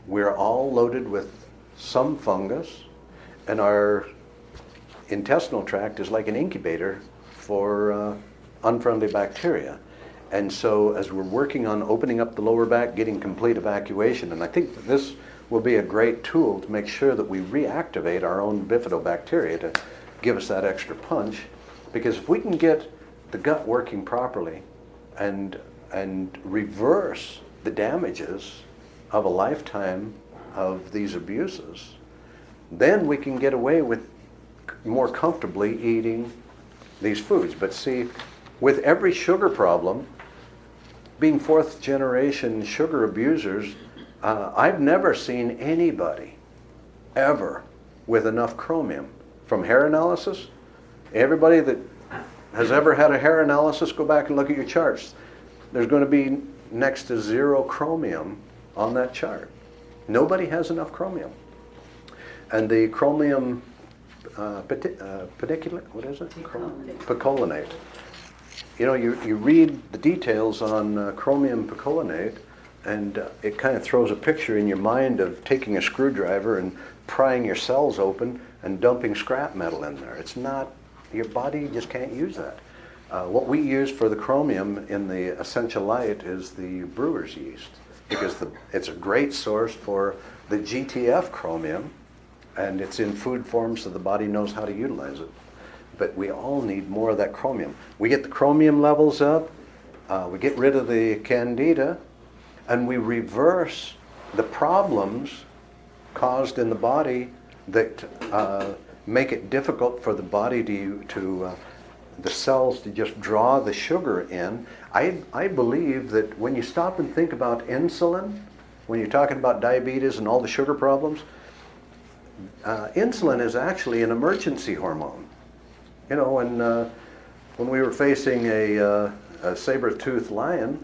Speaker 1: We're all loaded with some fungus, and our intestinal tract is like an incubator for unfriendly bacteria. And so as we're working on opening up the lower back, getting complete evacuation, and I think that this will be a great tool to make sure that we reactivate our own bifidobacteria to give us that extra punch. Because if we can get the gut working properly and reverse the damages of a lifetime of these abuses, then we can get away with more comfortably eating these foods. But see, with every sugar problem, being fourth generation sugar abusers, I've never seen anybody ever with enough chromium. From hair analysis, everybody that has ever had a hair analysis, go back and look at your charts. There's going to be next to 0 chromium on that chart. Nobody has enough chromium. And the chromium picolinate, what is it? Picolinate. You know, you read the details on chromium picolinate, and it kind of throws a picture in your mind of taking a screwdriver and prying your cells open and dumping scrap metal in there. It's not, your body just can't use that. What we use for the chromium in the essential light is the brewer's yeast, because it's a great source for the GTF chromium, and it's in food form so the body knows how to utilize it. But we all need more of that chromium. We get the chromium levels up, we get rid of the candida, and we reverse the problems caused in the body that make it difficult for the body to the cells to just draw the sugar in. I believe that when you stop and think about insulin, when you're talking about diabetes and all the sugar problems, insulin is actually an emergency hormone. You know, when we were facing a saber-toothed lion,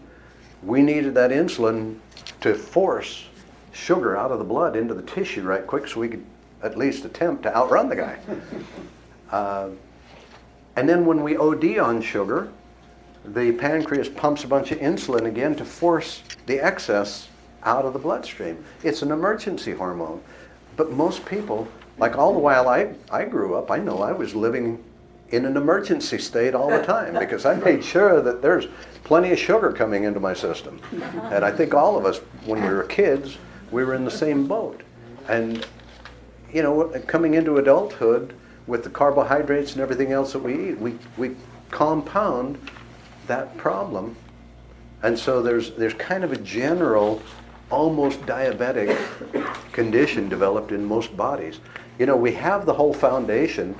Speaker 1: we needed that insulin to force sugar out of the blood into the tissue right quick so we could at least attempt to outrun the guy. And then when we OD on sugar, the pancreas pumps a bunch of insulin again to force the excess out of the bloodstream. It's an emergency hormone. But most people, like all the while I grew up, I know I was living in an emergency state all the time because I made sure that there's plenty of sugar coming into my system. And I think all of us, when we were kids, we were in the same boat. And, you know, coming into adulthood with the carbohydrates and everything else that we eat, we compound that problem. And so there's kind of a general, almost diabetic condition developed in most bodies. You know, we have the whole foundation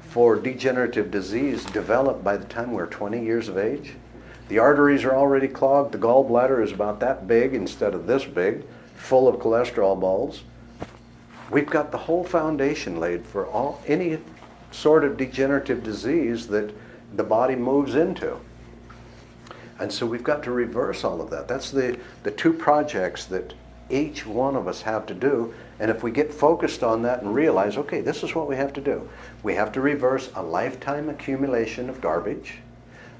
Speaker 1: for degenerative disease developed by the time we're 20 years of age. The arteries are already clogged. The gallbladder is about that big instead of this big, full of cholesterol balls. We've got the whole foundation laid for any sort of degenerative disease that the body moves into. And so we've got to reverse all of that. That's the 2 projects that each one of us have to do. And if we get focused on that and realize, okay, this is what we have to do. We have to reverse a lifetime accumulation of garbage,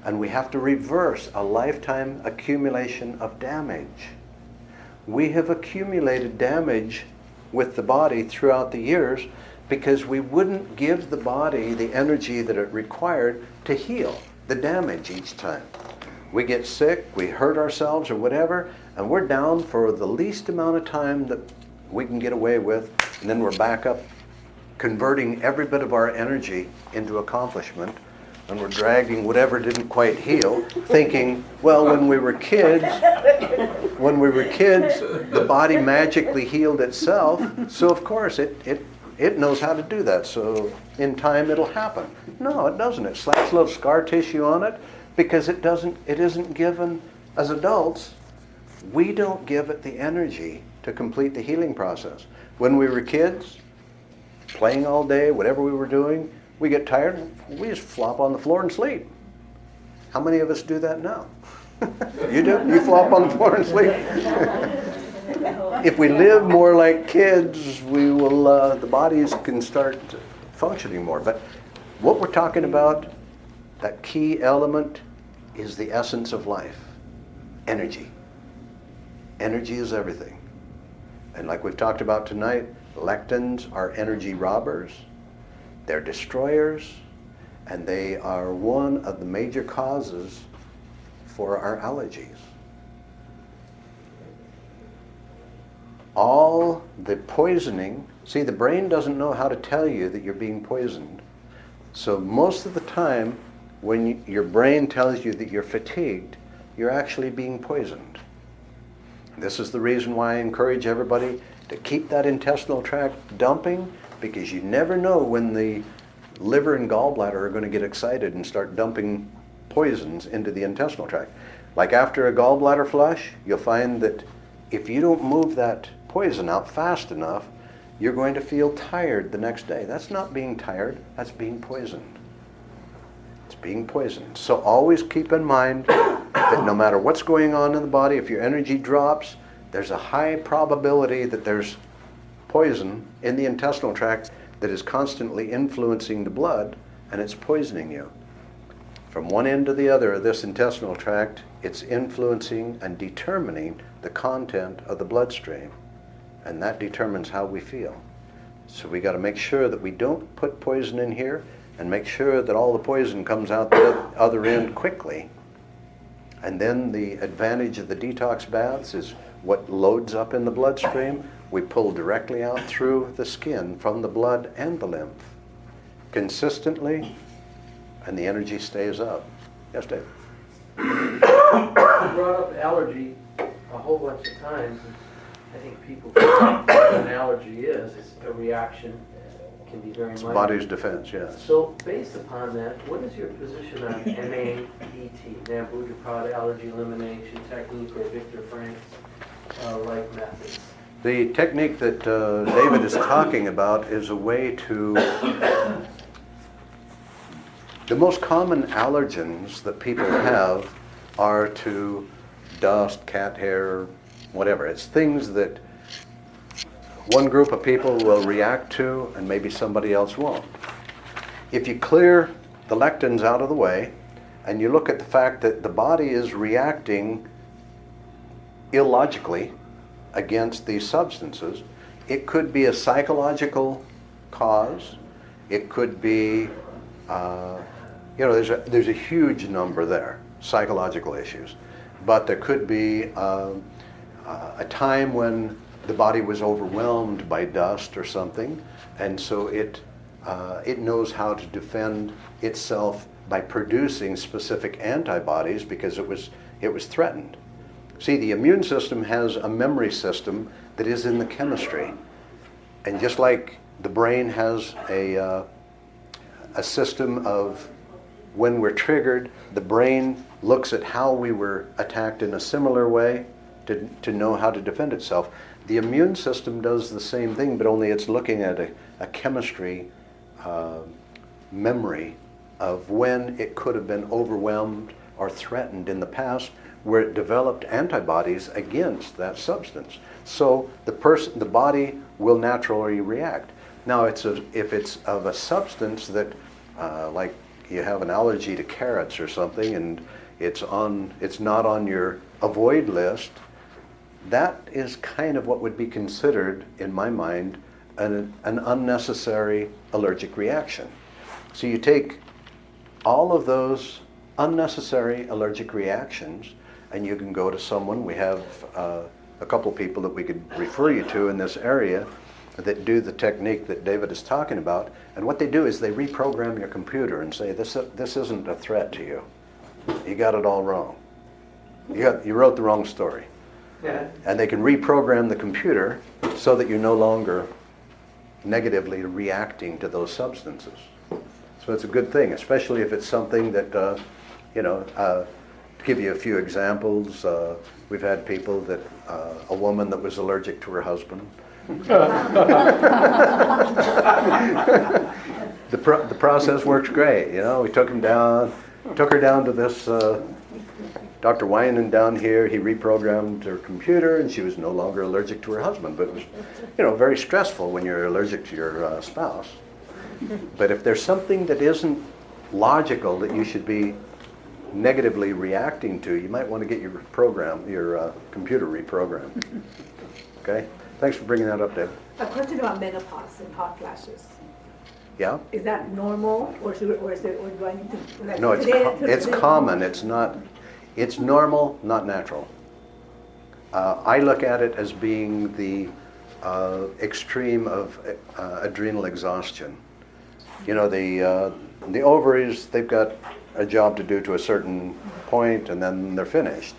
Speaker 1: and we have to reverse a lifetime accumulation of damage. We have accumulated damage with the body throughout the years because we wouldn't give the body the energy that it required to heal the damage each time. We get sick, we hurt ourselves or whatever, and we're down for the least amount of time that we can get away with, and then we're back up converting every bit of our energy into accomplishment, and we're dragging whatever didn't quite heal, thinking, well, when we were kids, the body magically healed itself, so of course it knows how to do that, so in time it'll happen. No, it doesn't. It slaps a little scar tissue on it because it isn't given as adults. We don't give it the energy to complete the healing process. When we were kids, playing all day, whatever we were doing, we get tired, we just flop on the floor and sleep. How many of us do that now? You do? You flop on the floor and sleep? If we live more like kids, we will. The bodies can start functioning more. But what we're talking about, that key element, is the essence of life. Energy. Energy is everything. And like we've talked about tonight, lectins are energy robbers. They're destroyers, and they are one of the major causes for our allergies. All the poisoning, see, the brain doesn't know how to tell you that you're being poisoned. So most of the time, when your brain tells you that you're fatigued, you're actually being poisoned. This is the reason why I encourage everybody to keep that intestinal tract dumping, because you never know when the liver and gallbladder are going to get excited and start dumping poisons into the intestinal tract. Like after a gallbladder flush, you'll find that if you don't move that poison out fast enough, you're going to feel tired the next day. That's not being tired, that's being poisoned. It's being poisoned. So always keep in mind that no matter what's going on in the body, if your energy drops, there's a high probability that there's poison in the intestinal tract that is constantly influencing the blood, and it's poisoning you. From one end to the other of this intestinal tract, it's influencing and determining the content of the bloodstream, and that determines how we feel. So we got to make sure that we don't put poison in here, and make sure that all the poison comes out the other end quickly. And then the advantage of the detox baths is what loads up in the bloodstream, we pull directly out through the skin from the blood and the lymph consistently, and the energy stays up. Yes, Dave?
Speaker 4: You brought up allergy a whole bunch of times. I think people forget what an allergy is. It's a reaction. It can be very
Speaker 1: It's
Speaker 4: minor.
Speaker 1: body's defense, yes.
Speaker 4: So based upon that, what is your position on NAET, Nambutapod allergy elimination technique, or Viktor Frank's like methods?
Speaker 1: The technique that David is talking about is a way to... The most common allergens that people have are to dust, cat hair, whatever. It's things that one group of people will react to and maybe somebody else won't. If you clear the lectins out of the way and you look at the fact that the body is reacting illogically against these substances, it could be a psychological cause. It could be, there's a huge number there, psychological issues. But there could be a time when the body was overwhelmed by dust or something, and so it knows how to defend itself by producing specific antibodies because it was threatened. See, the immune system has a memory system that is in the chemistry. And just like the brain has a system of when we're triggered, the brain looks at how we were attacked in a similar way to know how to defend itself. The immune system does the same thing, but only it's looking at a chemistry memory of when it could have been overwhelmed or threatened in the past, where it developed antibodies against that substance. So the body will naturally react. Now, if it's of a substance that, like you have an allergy to carrots or something, and it's not on your avoid list, that is kind of what would be considered, in my mind, an unnecessary allergic reaction. So you take all of those unnecessary allergic reactions, and you can go to someone. We have a couple people that we could refer you to in this area that do the technique that David is talking about. And what they do is they reprogram your computer and say, this isn't a threat to you. You got it all wrong. You wrote the wrong story.
Speaker 4: Yeah.
Speaker 1: And they can reprogram the computer so that you're no longer negatively reacting to those substances. So it's a good thing, especially if it's something that, to give you a few examples, we've had people that, a woman that was allergic to her husband. The process works great, We took her down to this Dr. Winan down here. He reprogrammed her computer, and she was no longer allergic to her husband. But it was, very stressful when you're allergic to your spouse. But if there's something that isn't logical that you should be negatively reacting to, you might want to get your computer reprogrammed. Okay? Thanks for bringing that up, Dave.
Speaker 8: A question about menopause and hot flashes.
Speaker 1: Yeah?
Speaker 8: Is that normal, or do I need to? Like,
Speaker 1: No, it's
Speaker 8: today-
Speaker 1: common. It's normal, not natural. I look at it as being the extreme of adrenal exhaustion. The ovaries, they've got a job to do to a certain point, and then they're finished.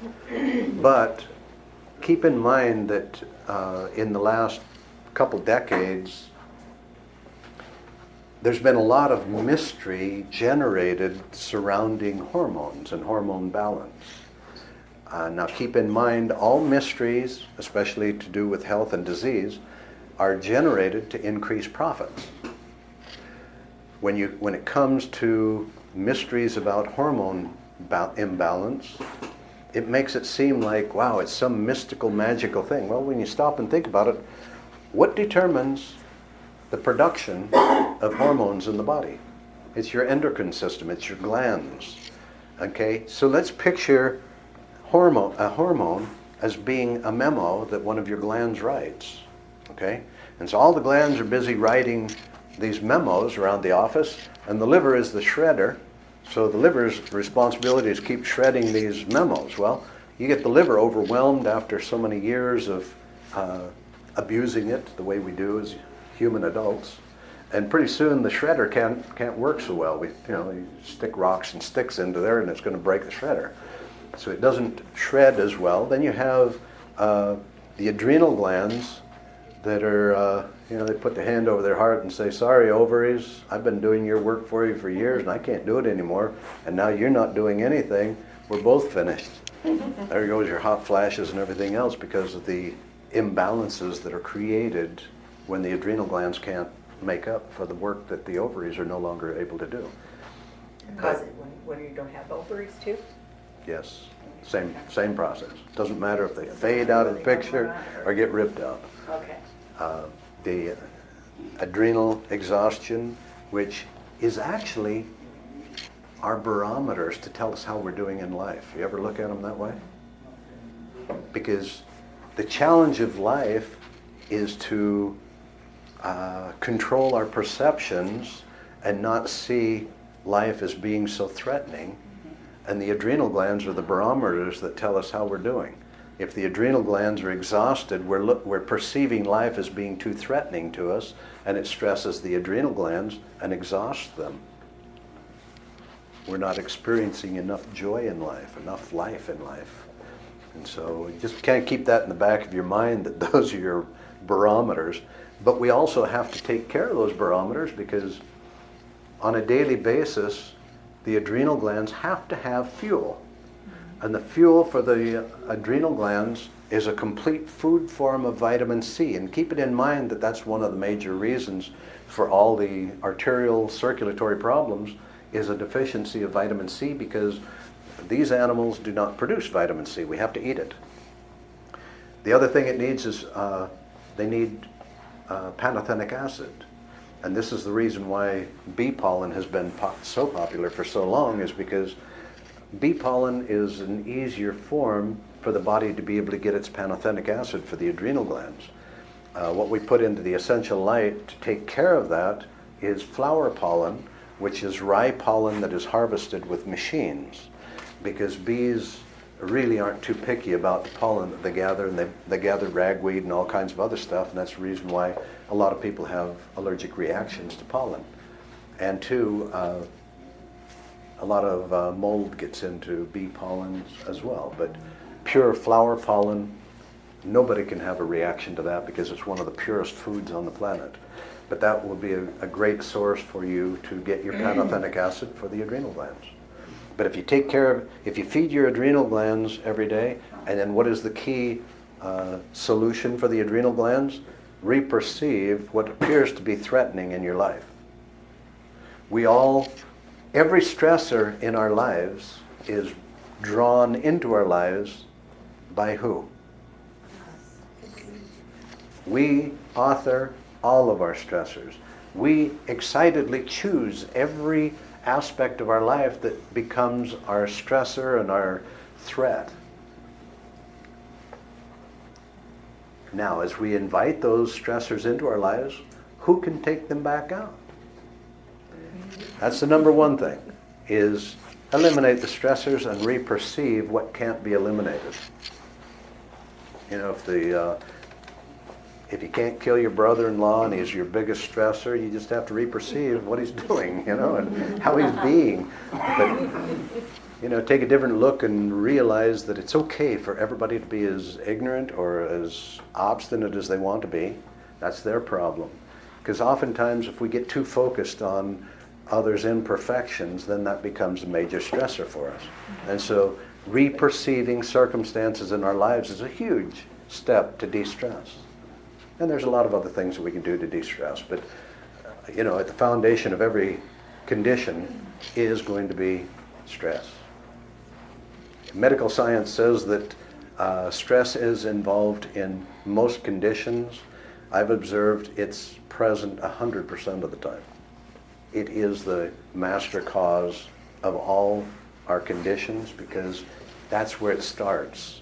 Speaker 1: But keep in mind that in the last couple decades, there's been a lot of mystery generated surrounding hormones and hormone balance. Now keep in mind, all mysteries, especially to do with health and disease, are generated to increase profits. When it comes to mysteries about hormone imbalance, it makes it seem like, wow, it's some mystical, magical thing. Well, when you stop and think about it, what determines the production of hormones in the body? It's your endocrine system, it's your glands. Okay, so let's picture a hormone as being a memo that one of your glands writes. Okay, and so all the glands are busy writing these memos around the office, and the liver is the shredder. So the liver's responsibility is keep shredding these memos. Well, you get the liver overwhelmed after so many years of abusing it the way we do as human adults, and pretty soon the shredder can't work so well. You stick rocks and sticks into there, and it's going to break the shredder. So it doesn't shred as well. Then you have the adrenal glands that are, they put the hand over their heart and say, sorry, ovaries, I've been doing your work for you for years, and I can't do it anymore, and now you're not doing anything. We're both finished. There goes your hot flashes and everything else because of the imbalances that are created when the adrenal glands can't make up for the work that the ovaries are no longer able to do.
Speaker 6: Cause it when you don't have ovaries too?
Speaker 1: Yes, same process. Doesn't matter if they fade out of the picture or get ripped out.
Speaker 6: Okay.
Speaker 1: The adrenal exhaustion, which is actually our barometers to tell us how we're doing in life. You ever look at them that way? Because the challenge of life is to control our perceptions and not see life as being so threatening. And the adrenal glands are the barometers that tell us how we're doing. If the adrenal glands are exhausted, we're perceiving life as being too threatening to us, and it stresses the adrenal glands and exhausts them. We're not experiencing enough joy in life, enough life in life. And so you just can't keep that in the back of your mind that those are your barometers. But we also have to take care of those barometers because on a daily basis, the adrenal glands have to have fuel. And the fuel for the adrenal glands is a complete food form of vitamin C. And keep it in mind that that's one of the major reasons for all the arterial circulatory problems is a deficiency of vitamin C, because these animals do not produce vitamin C. We have to eat it. The other thing it needs is they need pantothenic acid. And this is the reason why bee pollen has been so popular for so long, is because bee pollen is an easier form for the body to be able to get its pantothenic acid for the adrenal glands. What we put into the essential light to take care of that is flower pollen, which is rye pollen that is harvested with machines. Because bees really aren't too picky about the pollen that they gather, and they gather ragweed and all kinds of other stuff, and that's the reason why a lot of people have allergic reactions to pollen. And two, a lot of mold gets into bee pollens as well. But pure flower pollen, nobody can have a reaction to that because it's one of the purest foods on the planet. But that will be a great source for you to get your pantothenic acid for the adrenal glands. But if you take care of, if you feed your adrenal glands every day, and then what is the key solution for the adrenal glands? Reperceive what appears to be threatening in your life. Every stressor in our lives is drawn into our lives by who? We author all of our stressors. We excitedly choose every aspect of our life that becomes our stressor and our threat. Now, as we invite those stressors into our lives, who can take them back out? That's the number one thing, is eliminate the stressors and reperceive what can't be eliminated. You know, if you can't kill your brother-in-law and he's your biggest stressor, you just have to reperceive what he's doing, you know, and how he's being. But, you know, take a different look and realize that it's okay for everybody to be as ignorant or as obstinate as they want to be. That's their problem. Because oftentimes if we get too focused on others' imperfections, then that becomes a major stressor for us. And so reperceiving circumstances in our lives is a huge step to de-stress. And there's a lot of other things that we can do to de-stress, but you know, at the foundation of every condition is going to be stress. Medical science says that stress is involved in most conditions. I've observed it's present 100% of the time. It is the master cause of all our conditions because that's where it starts.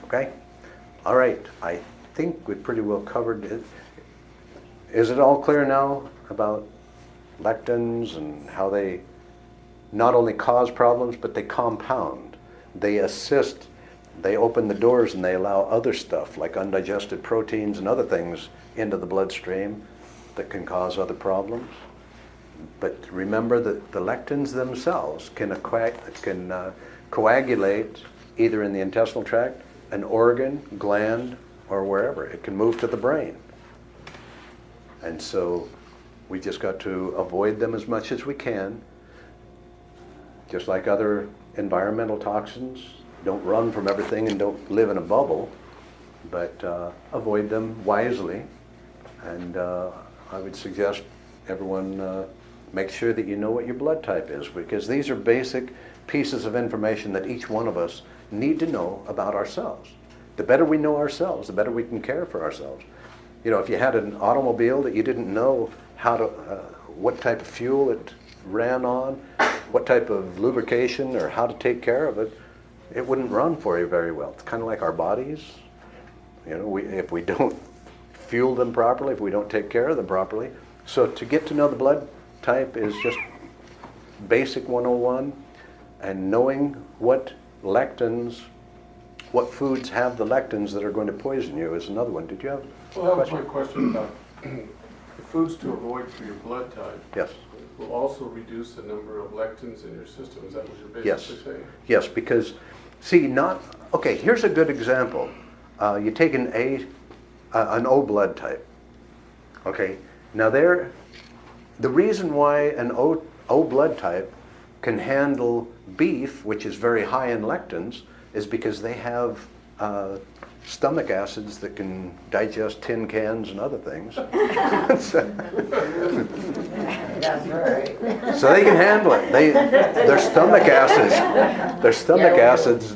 Speaker 1: Okay? All right, I think we pretty well covered it. Is it all clear now about lectins and how they not only cause problems, but they compound? They assist, they open the doors and they allow other stuff like undigested proteins and other things into the bloodstream that can cause other problems. But remember that the lectins themselves can coagulate either in the intestinal tract, an organ, gland, or wherever. It can move to the brain. And so we just got to avoid them as much as we can. Just like other environmental toxins, don't run from everything and don't live in a bubble, but avoid them wisely. And I would suggest everyone make sure that you know what your blood type is, because these are basic pieces of information that each one of us need to know about ourselves. The better we know ourselves, the better we can care for ourselves. You know, if you had an automobile that you didn't know how to, what type of fuel it ran on, what type of lubrication or how to take care of it, it wouldn't run for you very well. It's kind of like our bodies. You know, if we don't fuel them properly, if we don't take care of them properly. So to get to know the blood type is just basic 101, and knowing what lectins, what foods have the lectins that are going to poison you is another one. Did you have a
Speaker 9: Well, that was
Speaker 1: question?
Speaker 9: my question about the foods to avoid for your blood type.
Speaker 1: Yes.
Speaker 9: Will also reduce the number of lectins in your system. Is that what you're
Speaker 1: Yes.
Speaker 9: basically saying?
Speaker 1: Yes, because, see, okay, here's a good example. You take an O blood type. Okay, now the reason why an O blood type can handle beef, which is very high in lectins, is because they have stomach acids that can digest tin cans and other things.
Speaker 6: That's right.
Speaker 1: So they can handle it. Their stomach acids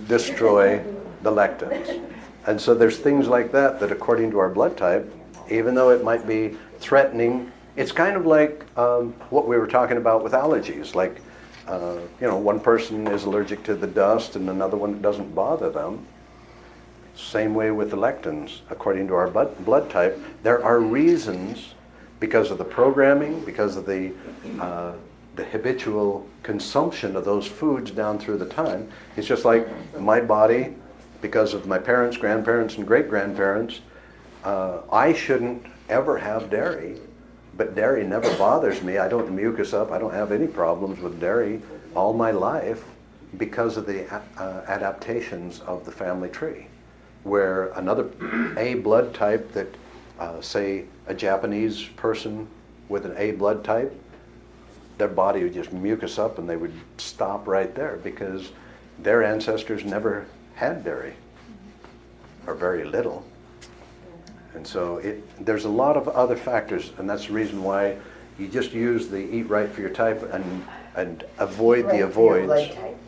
Speaker 1: destroy the lectins. And so there's things like that according to our blood type, even though it might be threatening, it's kind of like what we were talking about with allergies. Like, you know, one person is allergic to the dust and another one doesn't bother them. Same way with the lectins. According to our blood type, there are reasons, because of the programming, because of the the habitual consumption of those foods down through the time. It's just like my body, because of my parents, grandparents, and great-grandparents, I shouldn't ever have dairy, but dairy never bothers me. I don't mucus up. I don't have any problems with dairy all my life because of the adaptations of the family tree, where another A blood type that, say, a Japanese person with an A blood type, their body would just mucus up and they would stop right there because their ancestors never had dairy, or very little. And so there's a lot of other factors, and that's the reason why you just use the eat right for your type and avoid the avoids.
Speaker 6: Blood type.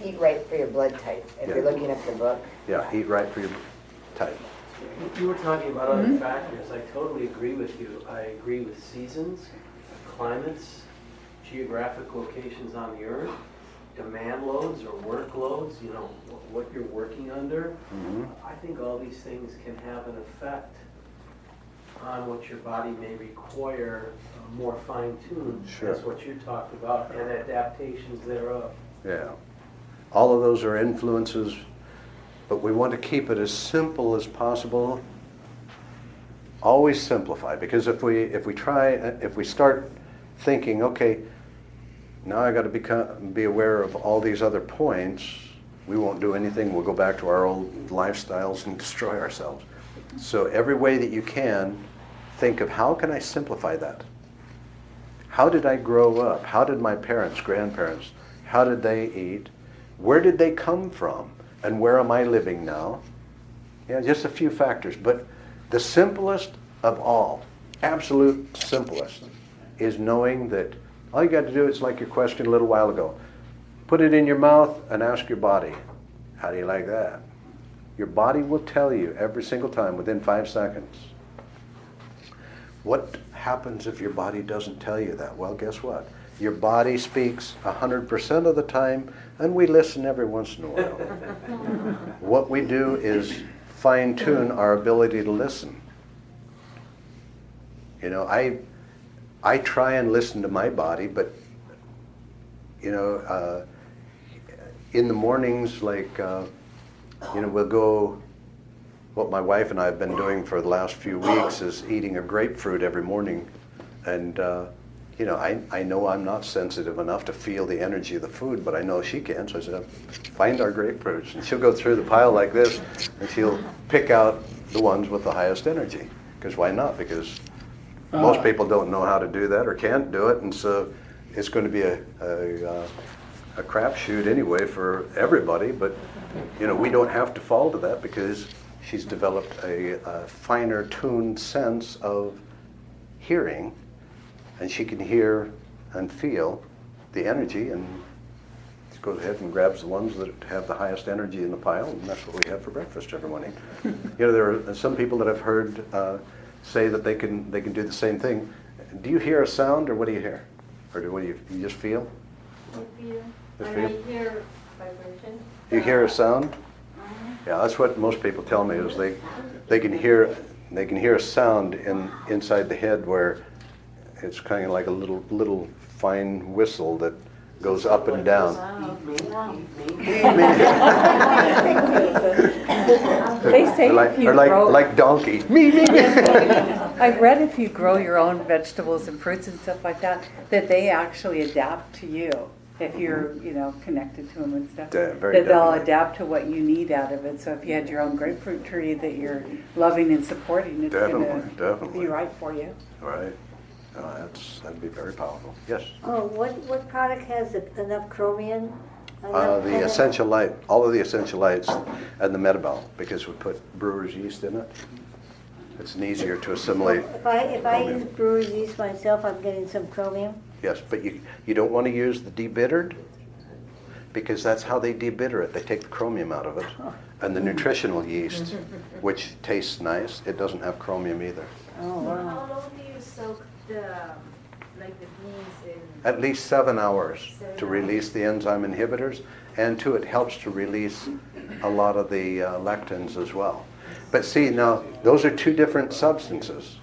Speaker 6: Eat right for your blood type, if you're looking up the book.
Speaker 1: Yeah, eat right for your type.
Speaker 4: You were talking about other factors. I totally agree with you. I agree with seasons, climates, geographic locations on the earth, demand loads or workloads, what you're working under. I think all these things can have an effect on what your body may require, more fine-tuned.
Speaker 1: Sure.
Speaker 4: That's what you talked about, and adaptations thereof.
Speaker 1: Yeah. All of those are influences, but we want to keep it as simple as possible. Always simplify, because if we start thinking, okay, now I got to be aware of all these other points, we won't do anything. We'll go back to our old lifestyles and destroy ourselves. So every way that you can, think of how can I simplify that? How did I grow up? How did my parents, grandparents, how did they eat? Where did they come from? And where am I living now? Yeah, just a few factors. But the simplest of all, absolute simplest, is knowing that all you got to do is like your question a little while ago. Put it in your mouth and ask your body, how do you like that? Your body will tell you every single time within 5 seconds. What happens if your body doesn't tell you that? Well, guess what? Your body speaks 100% of the time, and we listen every once in a while. What we do is fine-tune our ability to listen. I try and listen to my body, but in the mornings, we'll go. What my wife and I have been doing for the last few weeks is eating a grapefruit every morning, and I know I'm not sensitive enough to feel the energy of the food, but I know she can. So I said, find our grapefruits, and she'll go through the pile like this, and she'll pick out the ones with the highest energy. Because why not? Because most people don't know how to do that or can't do it, and so it's going to be a crapshoot anyway for everybody. But we don't have to fall to that because she's developed a finer tuned sense of hearing, and she can hear and feel the energy, and she goes ahead and grabs the ones that have the highest energy in the pile, and that's what we have for breakfast every morning. There are some people that I've heard say that they can do the same thing. Do you hear a sound, or what do you hear? Or what do you just feel?
Speaker 5: I feel.
Speaker 1: Just
Speaker 5: And I
Speaker 1: feel?
Speaker 5: hear vibration.
Speaker 1: You hear a sound? Yeah, that's what most people tell me is they can hear a sound inside the head where it's kind of like a little fine whistle that goes up and down.
Speaker 10: They say if you grow,
Speaker 1: like donkey.
Speaker 10: I've read if you grow your own vegetables and fruits and stuff like that they actually adapt to you. If you're, connected to them and stuff, that they'll
Speaker 1: definitely
Speaker 10: adapt to what you need out of it. So if you had your own grapefruit tree that you're loving and supporting, it's going to be right for you.
Speaker 1: Right. That'd be very powerful. Yes.
Speaker 7: Oh, what product has enough chromium?
Speaker 1: The essential light, all of the essential lights, and the metabol, because we put brewer's yeast in it. It's easier to assimilate.
Speaker 7: If I use brewer's yeast myself, I'm getting some chromium.
Speaker 1: Yes, but you don't want to use the debittered, because that's how they debitter it. They take the chromium out of it. And the nutritional yeast, which tastes nice, it doesn't have chromium either.
Speaker 7: Oh, wow.
Speaker 2: How long do you soak the beans in?
Speaker 1: At least 7 hours
Speaker 2: 7
Speaker 1: to
Speaker 2: hours.
Speaker 1: release the enzyme inhibitors, and it helps to release a lot of the lectins as well. But see, now, those are two different substances.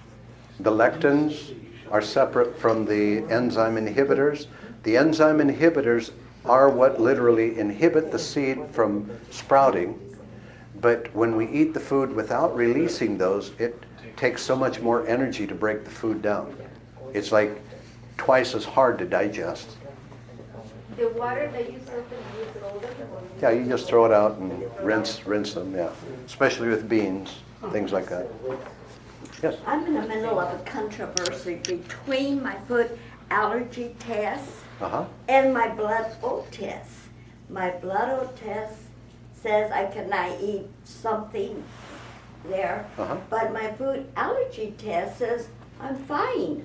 Speaker 1: The lectins are separate from the enzyme inhibitors. The enzyme inhibitors are what literally inhibit the seed from sprouting. But when we eat the food without releasing those, it takes so much more energy to break the food down. It's like twice as hard to digest.
Speaker 3: The water that you serve, you throw them?
Speaker 1: Yeah, you just throw it out and rinse them, yeah. Especially with beans, things like that. Yes?
Speaker 11: I'm in the middle of a controversy between my food allergy tests
Speaker 1: Uh-huh.
Speaker 11: and my blood O test. My blood O test says I cannot eat something there,
Speaker 1: Uh-huh.
Speaker 11: but my food allergy test says I'm fine.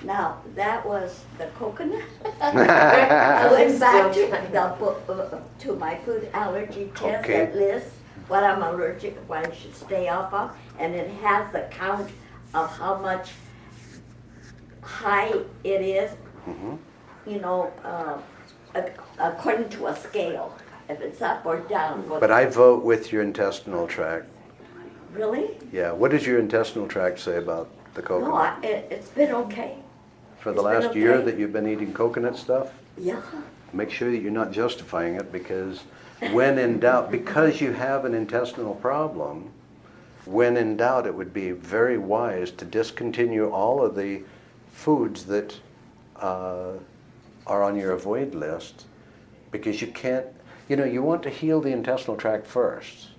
Speaker 11: Now, that was the coconut. I went back to my food allergy test
Speaker 1: Okay.
Speaker 11: that lists what I'm allergic, what I should stay off of, and it has the count of how much high it is, you know, according to a scale, if it's up or down.
Speaker 1: But I vote with your intestinal tract.
Speaker 11: Really?
Speaker 1: Yeah, what does your intestinal tract say about the
Speaker 11: No,
Speaker 1: coconut?
Speaker 11: it's been okay.
Speaker 1: For the
Speaker 11: it's been
Speaker 1: last year
Speaker 11: okay.
Speaker 1: that you've been eating coconut stuff?
Speaker 11: Yeah.
Speaker 1: Make sure that you're not justifying it, because when in doubt, because you have an intestinal problem, when in doubt, it would be very wise to discontinue all of the foods that are on your avoid list, because you can't, you want to heal the intestinal tract first.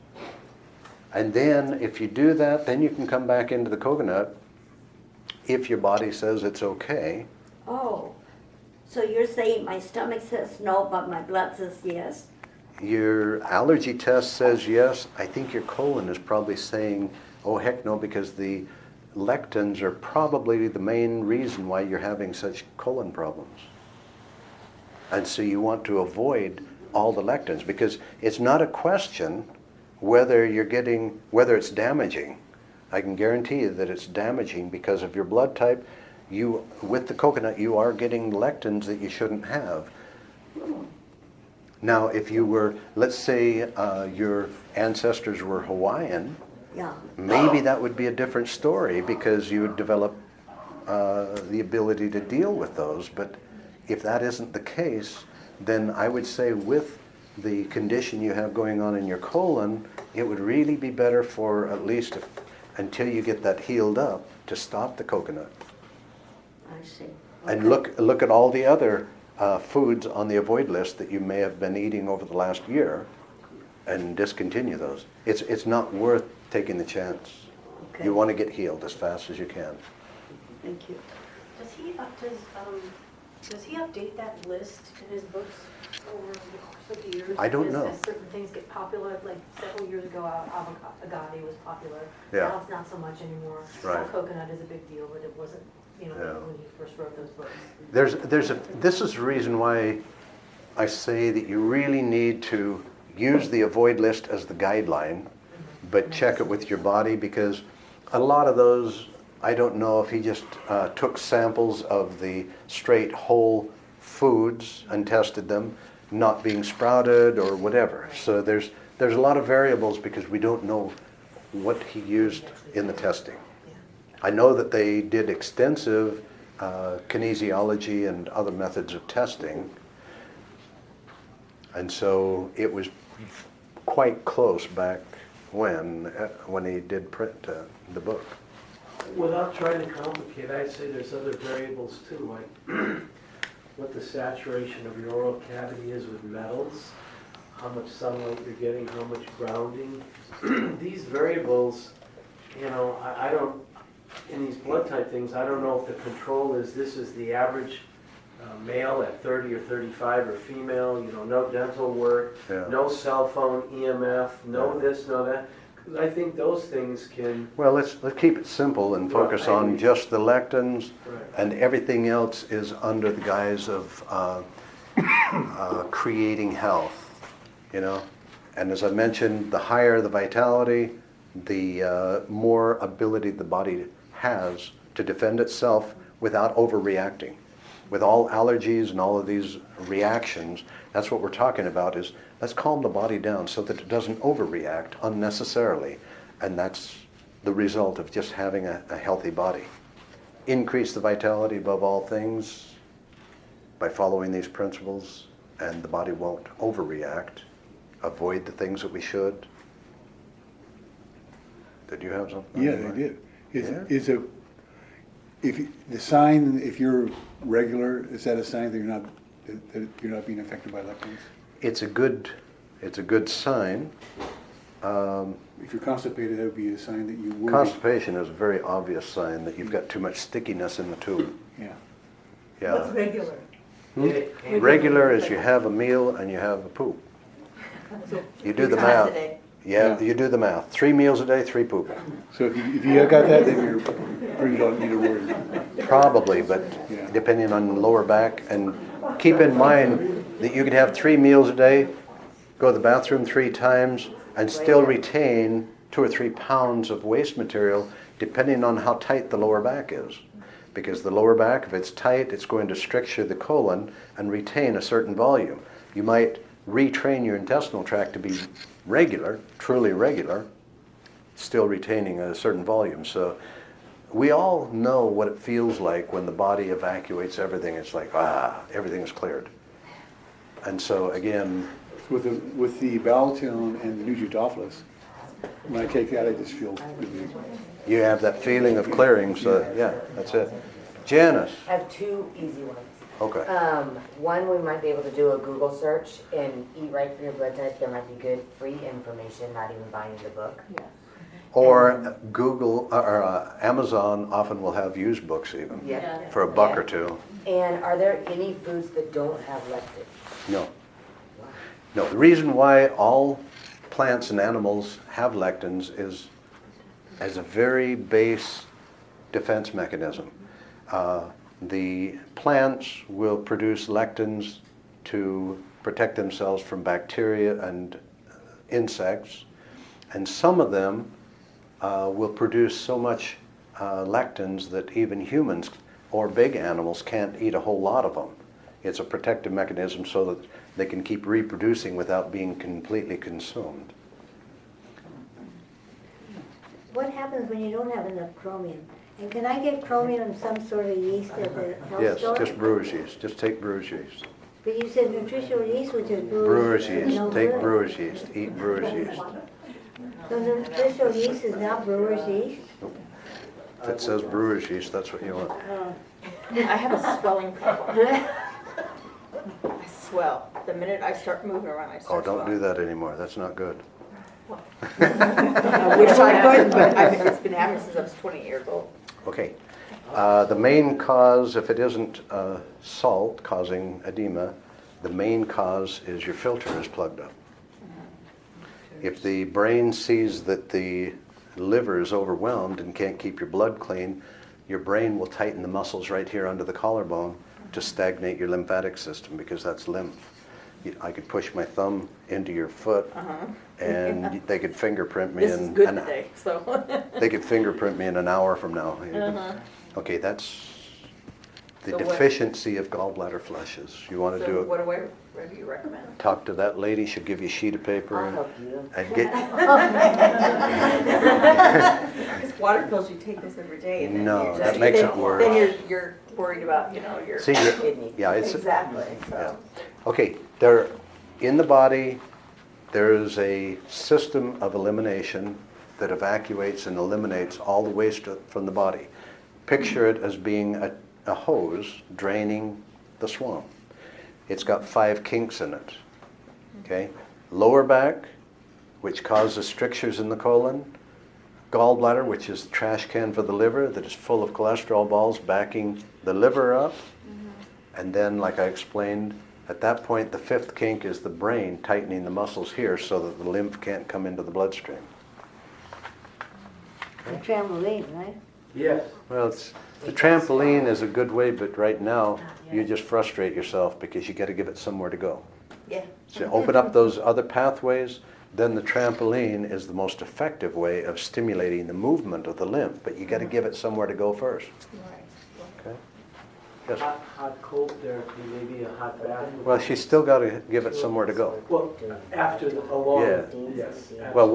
Speaker 1: And then if you do that, then you can come back into the coconut if your body says it's okay.
Speaker 11: Oh, so you're saying my stomach says no, but my blood says yes?
Speaker 1: Your allergy test says yes. I think your colon is probably saying, oh heck no, because the lectins are probably the main reason why you're having such colon problems. And so you want to avoid all the lectins, because it's not a question whether it's damaging. I can guarantee you that it's damaging because of your blood type. With the coconut, you are getting lectins that you shouldn't have. Now, if you were, let's say your ancestors were Hawaiian,
Speaker 11: Yeah.
Speaker 1: maybe that would be a different story, because you would develop the ability to deal with those. But if that isn't the case, then I would say with the condition you have going on in your colon, it would really be better for at least until you get that healed up to stop the coconut.
Speaker 11: I see.
Speaker 1: And look at all the other foods on the avoid list that you may have been eating over the last year, and discontinue those. It's not worth taking the chance.
Speaker 11: Okay.
Speaker 1: You want to get healed as fast as you can.
Speaker 11: Thank you.
Speaker 2: Does he update that list in his books over the course of the years?
Speaker 1: I don't know.
Speaker 2: As certain things get popular, like several years ago, agave was popular.
Speaker 1: Yeah.
Speaker 2: Now it's not so much anymore.
Speaker 1: Right.
Speaker 2: Now coconut is a big deal, but it wasn't,
Speaker 1: Yeah.
Speaker 2: when he first wrote those books.
Speaker 1: This is the reason why I say that you really need to use the avoid list as the guideline, but check it with your body, because a lot of those, I don't know if he just took samples of the straight whole foods and tested them, not being sprouted or whatever. So there's a lot of variables, because we don't know what he used in the testing. I know that they did extensive kinesiology and other methods of testing, and so it was quite close back when he did print the book.
Speaker 4: Without trying to complicate, I'd say there's other variables too, like what the saturation of your oral cavity is with metals, how much sunlight you're getting, how much grounding. These variables, I don't, in these blood type things, I don't know if the control is this is the average male at 30 or 35 or female, no dental work,
Speaker 1: Yeah.
Speaker 4: no cell phone, EMF, no this, no that. I think those things can.
Speaker 1: Well, let's keep it simple and focus
Speaker 4: Well,
Speaker 1: on just the lectins,
Speaker 4: Right.
Speaker 1: and everything else is under the guise of creating health, And as I mentioned, the higher the vitality, the more ability the body has to defend itself without overreacting. With all allergies and all of these reactions, that's what we're talking about, is let's calm the body down so that it doesn't overreact unnecessarily. And that's the result of just having a healthy body. Increase the vitality above all things, by following these principles, and the body won't overreact, avoid the things that we should. Did you have something?
Speaker 12: Yeah, they did.
Speaker 1: Yeah.
Speaker 12: The sign, if you're regular, is that a sign that you're not being affected by lectins?
Speaker 1: It's a good sign.
Speaker 12: If you're constipated, that would be a sign that you will.
Speaker 1: Constipation is a very obvious sign that you've got too much stickiness in the tube.
Speaker 12: Yeah.
Speaker 1: Yeah.
Speaker 8: What's regular?
Speaker 1: Regular is you have a meal and you have a poop. You do the math. Yeah, you do the math. 3 meals a day, 3 poop.
Speaker 12: So if you got that, then you pretty don't need to worry.
Speaker 1: Probably, but
Speaker 12: Yeah.
Speaker 1: depending on the lower back. And keep in mind that you could have 3 meals a day, go to the bathroom 3 times, and still retain 2 or 3 pounds of waste material, depending on how tight the lower back is. Because the lower back, if it's tight, it's going to stricture the colon and retain a certain volume. You might retrain your intestinal tract to be regular, truly regular, still retaining a certain volume. So we all know what it feels like when the body evacuates everything. It's like, everything's cleared. And so again,
Speaker 12: With the Balaton and the Nutritophilus, when I take that, I just feel really.
Speaker 1: you have that feeling of clearing. So yeah, that's it. Janice.
Speaker 13: I have 2 easy ones.
Speaker 1: Okay.
Speaker 13: One, we might be able to do a Google search and eat right for your blood type. There might be good free information, not even buying the book.
Speaker 8: Yeah.
Speaker 1: Or Google or Amazon often will have used books even for $1 or $2.
Speaker 13: And are there any foods that don't have lectins?
Speaker 1: No. No. The reason why all plants and animals have lectins is as a very base defense mechanism. The plants will produce lectins to protect themselves from bacteria and insects, and some of them will produce so much lectins that even humans or big animals can't eat a whole lot of them. It's a protective mechanism so that they can keep reproducing without being completely consumed.
Speaker 7: What happens when you don't have enough chromium? And can I get chromium in some sort of yeast at the health
Speaker 1: Yes,
Speaker 7: store?
Speaker 1: just brewer's yeast. Just take brewer's yeast.
Speaker 7: But you said nutritional yeast, which is
Speaker 1: Brewer's yeast.
Speaker 7: no
Speaker 1: Take
Speaker 7: good.
Speaker 1: brewer's yeast. Eat brewer's yeast.
Speaker 7: So nutritional yeast is not brewer's yeast?
Speaker 1: If it says brewer's yeast, that's what you want.
Speaker 6: I have a swelling problem. I swell. The minute I start moving around, I
Speaker 1: Oh,
Speaker 6: start
Speaker 1: don't do
Speaker 6: swelling.
Speaker 1: that anymore. That's not good.
Speaker 6: I wish I could, but it's been happening since I was 20 years old.
Speaker 1: Okay. The main cause, if it isn't salt causing edema, the main cause is your filter is plugged up. If the brain sees that the liver is overwhelmed and can't keep your blood clean, your brain will tighten the muscles right here under the collarbone to stagnate your lymphatic system, because that's lymph. I could push my thumb into your foot, and they could fingerprint me
Speaker 6: This is good today, so.
Speaker 1: they could fingerprint me in an hour from now. Okay, that's the
Speaker 6: So what-
Speaker 1: deficiency of gallbladder flushes. You want to do
Speaker 6: So
Speaker 1: it.
Speaker 6: what do you recommend?
Speaker 1: Talk to that lady. She'll give you a sheet of paper
Speaker 13: I'll help you.
Speaker 1: and get.
Speaker 6: Because water pills, you take this every day. And then
Speaker 1: No,
Speaker 6: you're
Speaker 1: that
Speaker 6: just-
Speaker 1: makes
Speaker 6: then-
Speaker 1: it worse.
Speaker 6: Then you're worried about, your
Speaker 1: See, you're-
Speaker 6: kidney.
Speaker 1: yeah, it's
Speaker 6: Exactly,
Speaker 1: yeah.
Speaker 6: so.
Speaker 1: Okay, there in the body, there is a system of elimination that evacuates and eliminates all the waste from the body. Picture it as being a hose draining the swamp. It's got 5 kinks in it. Okay, lower back, which causes strictures in the colon. Gallbladder, which is the trash can for the liver that is full of cholesterol balls backing the liver up. And then, like I explained, at that point, the 5th kink is the brain tightening the muscles here so that the lymph can't come into the bloodstream.
Speaker 7: A trampoline, right?
Speaker 4: Yes.
Speaker 1: Well, the trampoline is a good way, but right now, you just frustrate yourself because you got to give it somewhere to go.
Speaker 6: Yeah.
Speaker 1: So open up those other pathways, then the trampoline is the most effective way of stimulating the movement of the lymph, but you got to give it somewhere to go first. Okay? Yes.
Speaker 4: Hot, cold therapy, maybe a hot bath.
Speaker 1: Well, she's still got to give it somewhere to go.
Speaker 4: Well, after a long,
Speaker 1: Yeah.
Speaker 4: yes.
Speaker 1: Well,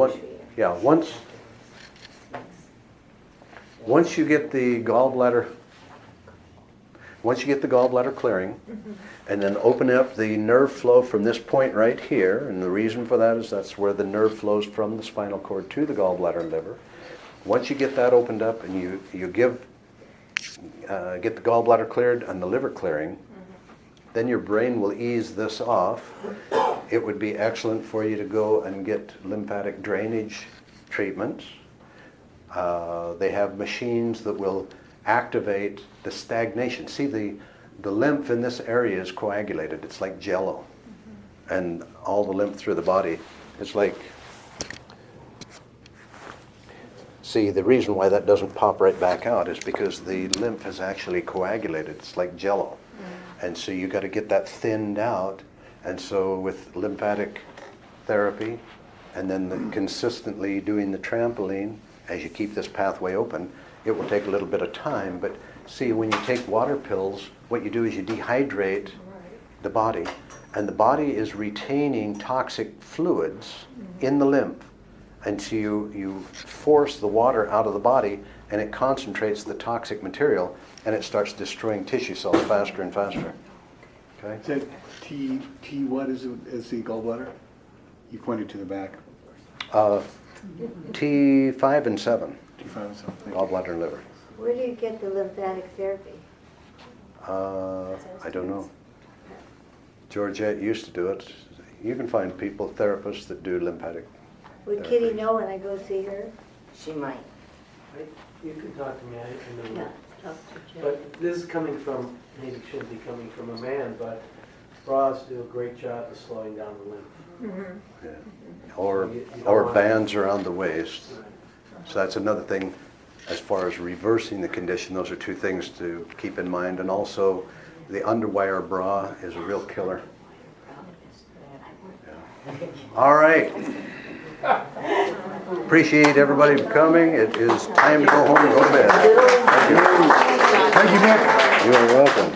Speaker 1: once you get the gallbladder, once you get the gallbladder clearing, and then open up the nerve flow from this point right here, and the reason for that is that's where the nerve flows from the spinal cord to the gallbladder and liver. Once you get that opened up and you get the gallbladder cleared and the liver clearing, then your brain will ease this off. It would be excellent for you to go and get lymphatic drainage treatments. They have machines that will activate the stagnation. See, the lymph in this area is coagulated. It's like jello. And all the lymph through the body is like... See, the reason why that doesn't pop right back out is because the lymph is actually coagulated. It's like jello. And so you got to get that thinned out. And so with lymphatic therapy and then consistently doing the trampoline, as you keep this pathway open, it will take a little bit of time. But see, when you take water pills, what you do is you dehydrate the body. And the body is retaining toxic fluids in the lymph. And so you force the water out of the body, and it concentrates the toxic material, and it starts destroying tissue cells faster and faster. Okay?
Speaker 12: Is that T what is the gallbladder? You pointed to the back.
Speaker 1: T5 and 7.
Speaker 12: T5 and 7.
Speaker 1: Gallbladder and liver.
Speaker 7: Where do you get the lymphatic therapy?
Speaker 1: I don't know. Georgette used to do it. You can find people, therapists that do lymphatic.
Speaker 7: Would Kitty know when I go see her?
Speaker 13: She might.
Speaker 4: You can talk to me, I know.
Speaker 2: Yeah, talk to Jim.
Speaker 4: But this is coming from, maybe it shouldn't be coming from a man, but bras do a great job of slowing down the lymph.
Speaker 1: Yeah. Or bands around the waist. So that's another thing as far as reversing the condition. Those are two things to keep in mind. And also, the underwire bra is a real killer. Yeah. All right. Appreciate everybody for coming. It is time to go home and go to bed.
Speaker 12: Thank you, Nick.
Speaker 1: You are welcome.